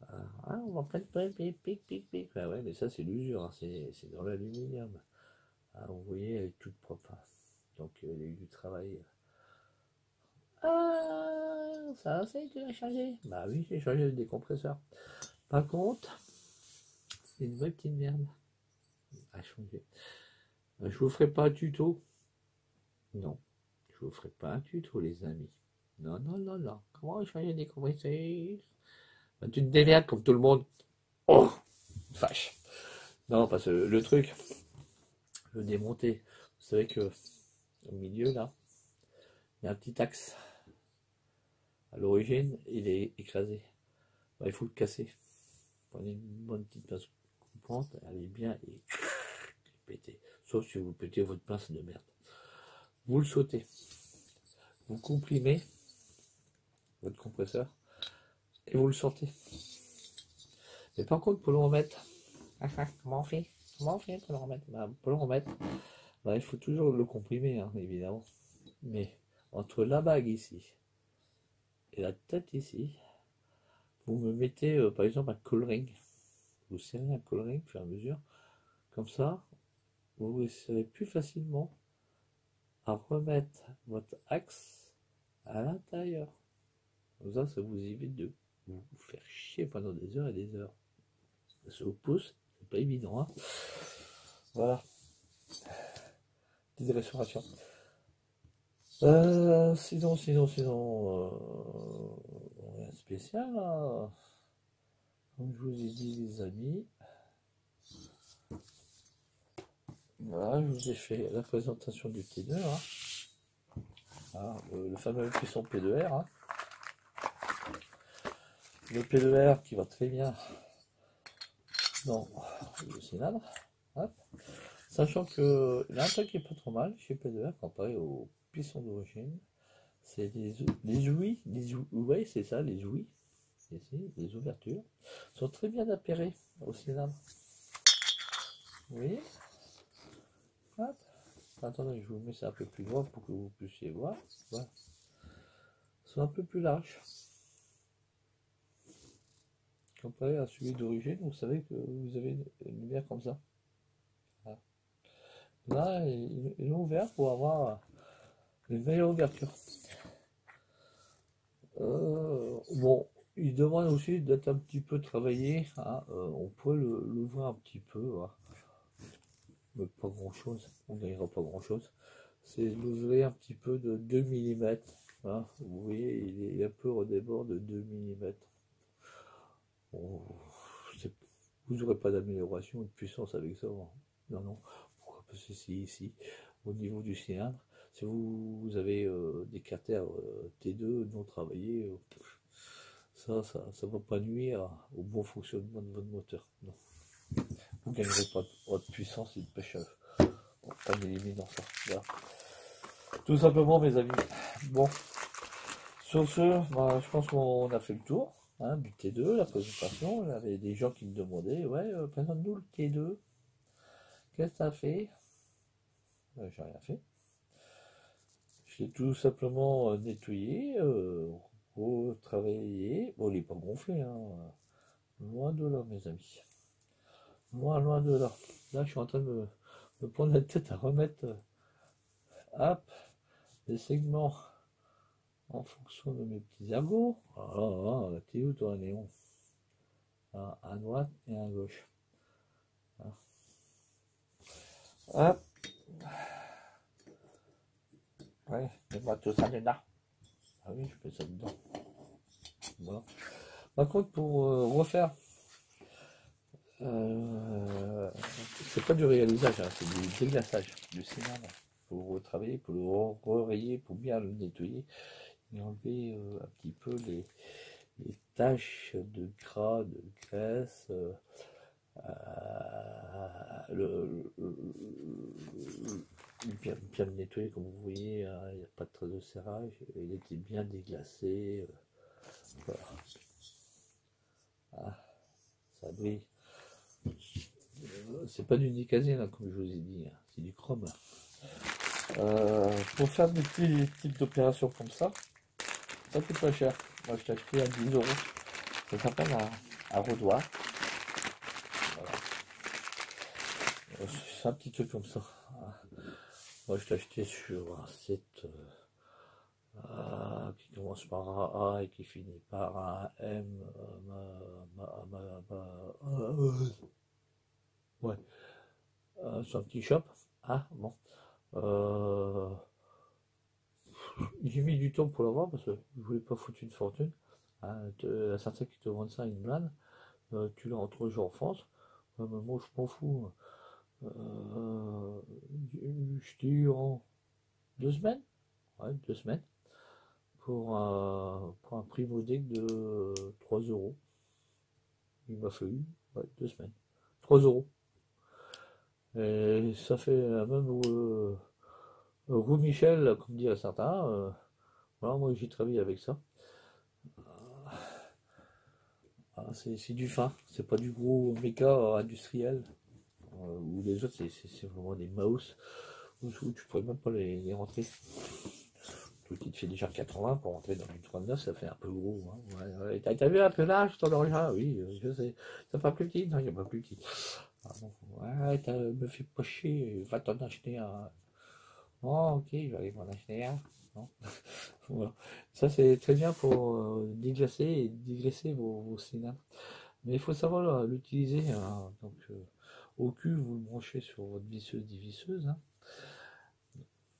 Ah, on va prendre pic. Ah ouais, mais ça, c'est l'usure, hein, c'est dans l'aluminium. Ah, vous voyez, elle est toute propre. Hein. Donc, il y a eu du travail. Ah, ça, c'est tu l'as changé. Bah oui, j'ai changé le décompresseur. Par contre, c'est une vraie petite merde à changer. Je vous ferai pas un tuto. Non, je vous ferai pas un tuto, les amis. Non. Comment changer le décompresseur? Bah, tu te démerdes comme tout le monde. Oh, fâche. Non, parce que le truc, le démonter. Vous savez que au milieu, là, il y a un petit axe. À l'origine, il est écrasé. Bah, il faut le casser. Prenez une bonne petite pince coupante, elle est bien et pétez. Sauf si vous pétez votre pince de merde. Vous le sautez. Vous comprimez votre compresseur et vous le sortez. Mais par contre, pour le remettre, comment on fait pour le remettre? Pour le remettre, il faut toujours le comprimer, hein, évidemment. Mais entre la bague ici et la tête ici, vous me mettez par exemple un coloring. Vous serrez un coloring au fur et à mesure. Comme ça, vous réussirez plus facilement à remettre votre axe à l'intérieur. Comme ça vous évite de vous faire chier pendant des heures et des heures. Ça vous pousse, c'est pas évident. Hein. Voilà. Petite restauration. Sinon, rien de spécial. Là. Comme je vous ai dit, les amis. Voilà, je vous ai fait la présentation du T2. Hein. Voilà, le fameux cuisson P2R. Hein. Le P2R qui va très bien dans le cylindre. Hop. Sachant que il y a un truc qui est pas trop mal chez P2R comparé au piston d'origine, c'est les ouïes, ouais, c'est ça, les ouïes, ici, les ouvertures, sont très bien appairées au cylindre. Vous voyez? Hop. Attendez, je vous mets ça un peu plus grand pour que vous puissiez voir. Voilà. Ils sont un peu plus larges. Comparé à celui d'origine, vous savez que vous avez une lumière comme ça. Voilà. Là, ils l'ont ouvert pour avoir une meilleure ouverture. Bon, il demande aussi d'être un petit peu travaillé, hein, on peut l'ouvrir un petit peu, voilà. Mais pas grand chose, on gagnera pas grand chose. C'est l'ouvrir un petit peu de 2 mm. Hein. Vous voyez, il est un peu au débord de 2 mm. Bon, vous n'aurez pas d'amélioration de puissance avec ça. Hein. Non, non. Pourquoi? Parce que c'est ici, au niveau du cylindre, si vous avez des carters T2 non travaillés, ça va pas nuire au bon fonctionnement de votre moteur. Non. Vous ne gagnerez pas de puissance et de pêche en éliminant ça. Voilà. Tout simplement, mes amis. Bon, sur ce, bah, je pense qu'on a fait le tour hein, du T2, la présentation. Il y avait des gens qui me demandaient, ouais, présente-nous le T2. Qu'est-ce que ça fait? J'ai rien fait. Je l'ai tout simplement nettoyé, retravaillé. Bon, il n'est pas gonflé, hein. Loin de là, mes amis. Loin, loin de là. Là, je suis en train de me prendre la tête à remettre hop, les segments en fonction de mes petits ergots. Ah là, t'es où toi, Léon? À droite et à gauche. Hop. Ouais, mets-moi tout ça dedans. Ah oui, je mets ça dedans. Voilà. Par contre, pour refaire, c'est pas du réalisage, hein, c'est du déglaçage du cylindre. Pour retravailler, pour le re-rayer, pour bien le nettoyer et enlever un petit peu les taches de gras, de graisse, bien le nettoyer comme vous voyez, hein, il n'y a pas de trace de serrage, il était bien déglacé, voilà. Ah, ça brille. C'est pas du nicasine hein, comme je vous ai dit, hein, c'est du chrome. Pour faire des petits types d'opérations comme ça coûte pas cher. Moi je t'ai acheté à 10 euros. Ça s'appelle un rodoir. Voilà. C'est un petit truc comme ça. Moi je l'ai acheté sur un site qui commence par un A et qui finit par un M. Ouais. C'est un petit shop. Ah bon. J'ai mis du temps pour l'avoir parce que je voulais pas foutre une fortune. Hein, certains qui te vendent ça une blinde, tu l'as en 3 jours en France. Mais moi je m'en fous. Je t'ai eu en 2 semaines. Ouais, 2 semaines. Pour un prix modique de 3 euros. Il m'a fallu 2 semaines. 3 euros. Et ça fait même Roux Michel, comme dit certains. Voilà, moi j'ai travaillé avec ça. Ah, c'est du fin, c'est pas du gros méca industriel. Ou les autres, c'est vraiment des mouse où tu pourrais même pas les rentrer. Tout qui te fait déjà 80 pour rentrer dans du 39, ça fait un peu gros. Hein. Ouais. T'as vu un peu l'âge, ton origine? Oui, je sais. Ça fait plus petit? Non, il n'y a pas plus petit. Ah bon, ouais, me fais pas chier, va t'en acheter un. Oh, ok, je vais aller m'en acheter un. Non. Voilà. Ça, c'est très bien pour déglacer et déglacer vos cylindres. Mais il faut savoir l'utiliser. Hein. Donc, au cul, vous le branchez sur votre visseuse dévisseuse. Hein.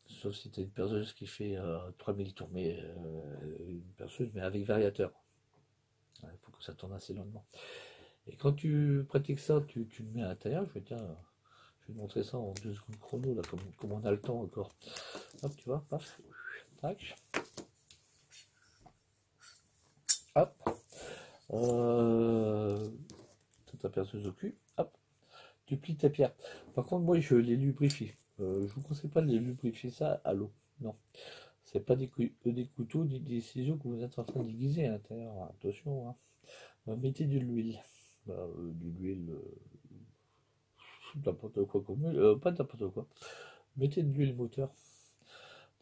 Sauf si tu as une perceuse qui fait 3000 tours, mais une perceuse, mais avec variateur. Il faut que ça tourne assez lentement. Et quand tu pratiques ça, tu le mets à l'intérieur. Je vais te montrer ça en 2 secondes chrono, là, comme on a le temps encore. Hop, tu vois, paf, tac. Hop. Ta perceuse au cul. Hop. Tu plies ta pierre. Par contre, moi, je les lubrifie. Je vous conseille pas de les lubrifier ça à l'eau. Non. C'est pas des couteaux ni des ciseaux que vous êtes en train d'aiguiser à l'intérieur. Attention. Hein. Mettez de l'huile. De l'huile. N'importe quoi comme huile. Pas n'importe quoi. Mettez de l'huile moteur.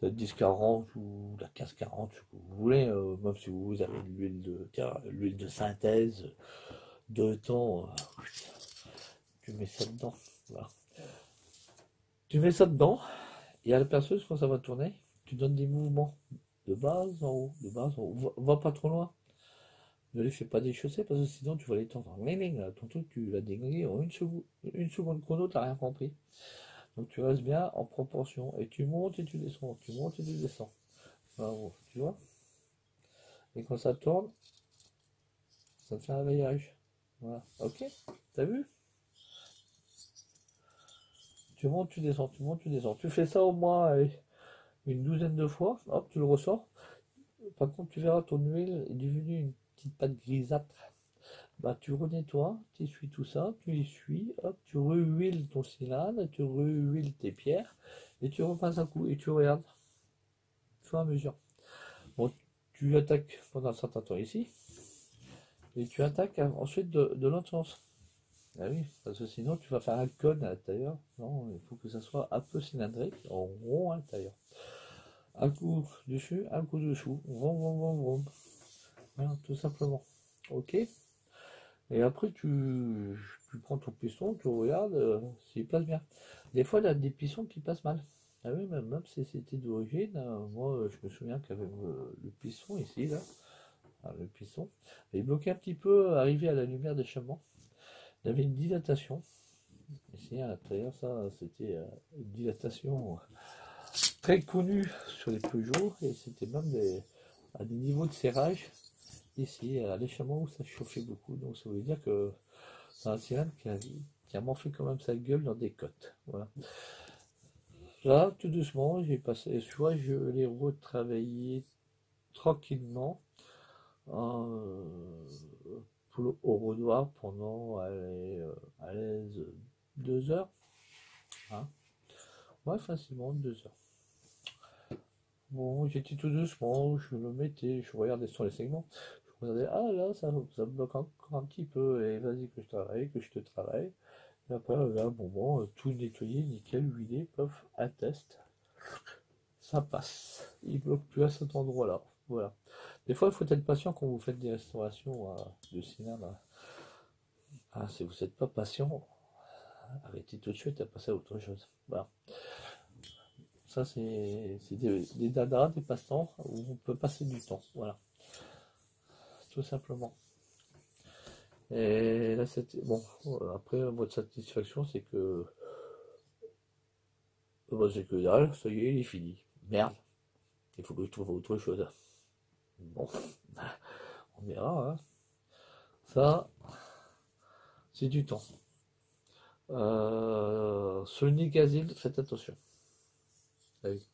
La 1040 ou la 1540, ce que vous voulez. Même si vous avez de l'huile de synthèse. De temps. Tu mets ça dedans. Voilà. Tu mets ça dedans. Et à la perceuse, quand ça va tourner, tu donnes des mouvements de bas en haut, de bas en haut. Va pas trop loin. Ne les fais pas déchausser parce que sinon tu vas les tendre. Ton truc, tu l'as déglingué en une seconde chrono, t'as rien compris. Donc tu restes bien en proportion et tu montes et tu descends, tu montes et tu descends. Bravo, tu vois? Et quand ça tourne, ça te fait un rayage. Voilà, ok? T'as vu? Tu montes, tu descends, tu montes, tu descends. Tu fais ça au moins allez, une douzaine de fois, hop, tu le ressors. Par contre, tu verras ton huile est devenue une petite pâte grisâtre. Bah, tu renettoies, tu essuies tout ça, tu essuies, hop, tu rehuiles ton cylindre, tu rehuiles tes pierres, et tu repasses un coup, et tu regardes, au fur et à mesure. Bon, tu attaques pendant un certain temps ici, et tu attaques ensuite de l'autre sens. Ah oui, parce que sinon tu vas faire un cône à l'intérieur. Non, il faut que ça soit un peu cylindrique, en rond à l'intérieur. Un coup dessus, un coup dessous. Vroom, vroom, vroom, vroom. Voilà, tout simplement. Ok. Et après, tu prends ton piston, tu regardes s'il passe bien. Des fois, il y a des pistons qui passent mal. Ah oui, même si c'était d'origine, moi, je me souviens qu'avec le piston ici, là, le piston, il bloquait un petit peu, arrivé à la lumière d'échappement. Il y avait une dilatation. Ici, à l'intérieur, ça, c'était une dilatation très connue sur les Peugeot, et c'était même à des niveaux de serrage, ici, à l'échappement où ça chauffait beaucoup. Donc, ça veut dire que c'est un cylindre qui a morflé quand même sa gueule dans des côtes. Voilà. Là, tout doucement, j'ai passé, soit je l'ai retravaillé tranquillement euh, au redoir pendant allez, à l'aise 2 heures. Hein. Ouais, facilement 2 heures. Bon, j'étais tout doucement, je le mettais, je regardais sur les segments. Je regardais, ah là, ça bloque encore un petit peu, et vas-y que je travaille, que je te travaille. Et après, là, bon, tout nettoyé, nickel, huilé, pof, un test. Ça passe. Il bloque plus à cet endroit-là. Voilà. Des fois, il faut être patient quand vous faites des restaurations de cylindres. Ah, si vous n'êtes pas patient, arrêtez tout de suite à passer à autre chose. Voilà. Ça, c'est des dadas, des passe-temps où on peut passer du temps. Voilà. Tout simplement. Et là, c'était. Bon, après, votre satisfaction, c'est que. Bah, c'est que dalle, ça y est, il est fini. Merde. Il faut que je trouve autre chose. Bon, on verra. Hein. Ça, c'est du temps. Sur le Nicazil, faites attention. Ah oui.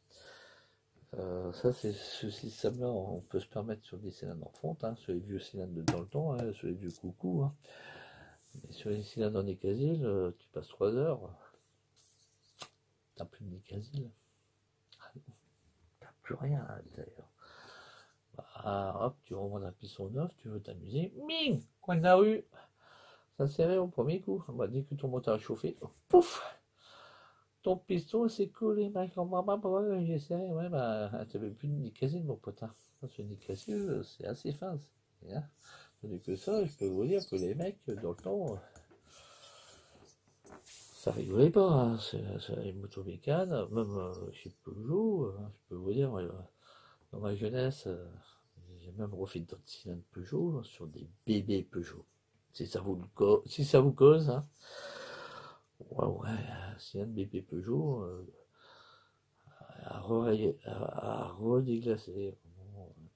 Ça, c'est ce système-là, on peut se permettre sur des cylindres en fonte, hein, sur les vieux cylindres de dans le temps, hein, sur les vieux coucous. Hein. Mais sur les cylindres en Nicazil, tu passes 3 heures, t'as plus de Nicazil. Ah non, t'as plus rien à l'intérieur. Bah, hop, tu remontes un piston neuf, tu veux t'amuser, ming, coin de la rue. Ça serré au premier coup. Bah, dès que ton moteur a chauffé, pouf, ton piston s'est collé, mec. J'ai serré, ouais, bah, t'avais plus de nicazine, mon pote. Hein. Ce nicazine, c'est assez fin. Hein. Tandis que ça, je peux vous dire que les mecs, dans le temps, ça rigolait pas. Hein. C'est les motomécanes, même chez Peugeot, je peux vous dire, dans ma jeunesse, j'ai même refait d'autres cylindres Peugeot sur des bébés Peugeot. Si ça vous cause, hein. Ouais, c'est un bébé Peugeot à redéglacer.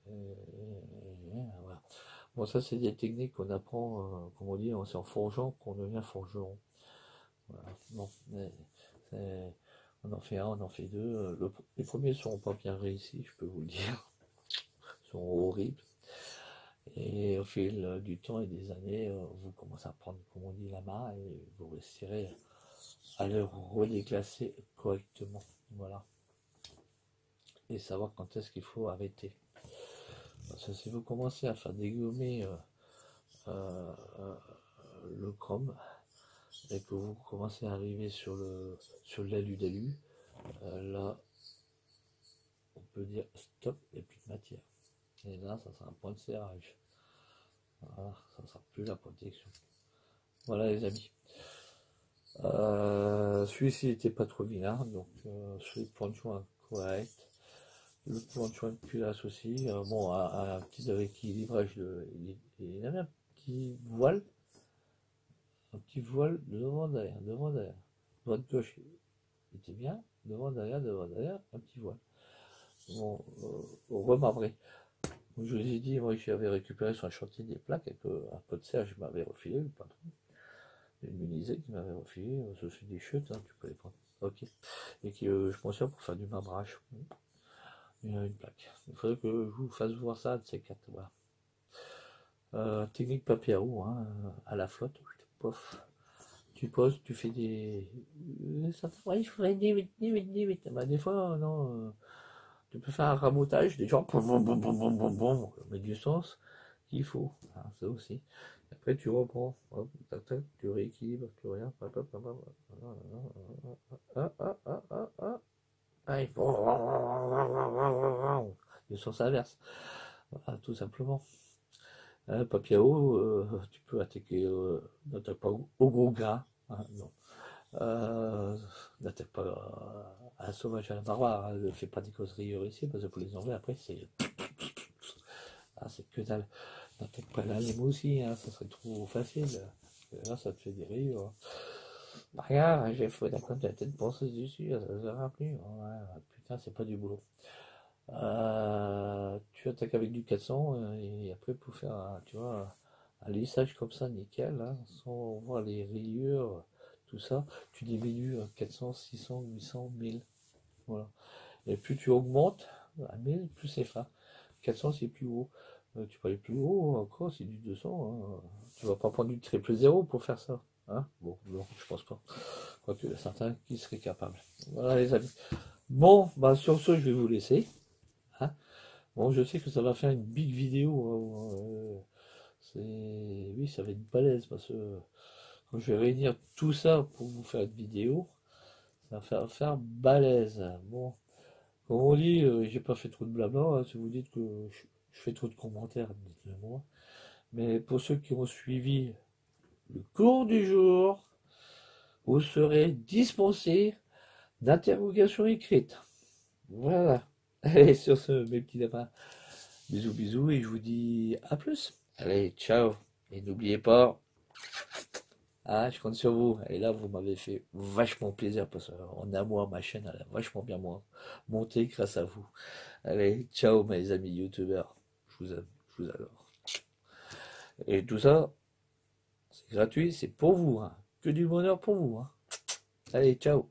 Bon, voilà. Bon, ça, c'est des techniques qu'on apprend, comme on dit, c'est en forgeant qu'on devient forgeron. Voilà. Bon, on en fait un, on en fait deux. Les premiers sont pas bien réussis, je peux vous le dire. Ils sont horribles. Et au fil du temps et des années, vous commencez à prendre, comme on dit, la main et vous réussirez à le redéclasser correctement. Voilà. Et savoir quand est-ce qu'il faut arrêter. Parce que si vous commencez à faire dégommer euh, euh, le chrome et que vous commencez à arriver sur l'alu, là, on peut dire stop, il n'y a plus de matière. Et là, ça sera un point de serrage. Voilà, ça ne sera plus la protection. Voilà les amis. Celui-ci n'était pas trop vilain, donc sur les points de joint corrects. Le point de joint de culasse aussi, bon, un petit rééquilibrage Et il avait un petit voile devant, derrière. Droite, gauche, il était bien, devant, derrière, un petit voile. Bon, remarbré. Donc, je lui ai dit, moi, j'avais récupéré sur un chantier des plaques, avec un peu de serre, je m'avais refilé, le patron. Une menuisier qui m'avait refilé, ce sont des chutes, hein, tu peux les prendre. Ok. Et que je m'en sers pour faire du marbrage. Il y a une plaque. Il faudrait que je vous fasse voir ça de ces quatre. Voilà. Technique papier à roue, hein, à la flotte. Pof. Tu poses, tu fais des. Ça ouais, il faudrait vite. Bah, des fois, non. Tu peux faire un rabotage, des gens. Mais du sens qu'il faut. Hein, ça aussi. Après, tu reprends. Hop, tac, tac, tu rééquilibres, tu regardes. Hop, hop, hop, hop, Allez. Du sens inverse. Voilà, tout simplement. Papier à eau, tu peux attaquer, n'attaque pas au gros gras, hein, non. N'attaque pas à la sauvage, à la barbare, hein, ne fais pas des causeries ici, parce que pour les enlever après, c'est que dalle. N'attaque pas la lime aussi, hein, ça serait trop facile. Là, ça te fait des rayures. Regarde, j'ai fait la compte de la tête penseuse dessus, ça se verra plus. Ouais, putain, c'est pas du boulot. Tu attaques avec du 400 et après pour faire tu vois, un lissage comme ça nickel, hein, sans voir les rayures, tout ça, tu diminues à 400, 600, 800, 1000. Voilà. Et plus tu augmentes à 1000, plus c'est fin. 400 c'est plus haut. Tu peux aller plus haut encore, c'est du 200. Hein. Tu vas pas prendre du triple zéro pour faire ça. Hein, bon, non, je pense pas. Quoique, il y a certains qui seraient capables. Voilà les amis. Bon, bah sur ce, je vais vous laisser. Hein. Bon, je sais que ça va faire une big vidéo. Hein, oui, ça va être balèze parce que quand je vais réunir tout ça pour vous faire une vidéo, ça va faire balèze. Bon, comme on dit, j'ai pas fait trop de blabla. Hein, si vous dites que je fais trop de commentaires, dites-le moi. Mais pour ceux qui ont suivi le cours du jour, vous serez dispensé d'interrogation écrite. Voilà. Allez, sur ce, mes petits lapins. Bisous, bisous, et je vous dis à plus. Allez, ciao. Et n'oubliez pas, ah, je compte sur vous. Et là, vous m'avez fait vachement plaisir parce qu'en un mois, ma chaîne, elle a vachement bien monté grâce à vous. Allez, ciao, mes amis youtubeurs. Je vous aime, je vous adore. Et tout ça, c'est gratuit, c'est pour vous. Hein. Que du bonheur pour vous. Hein. Allez, ciao.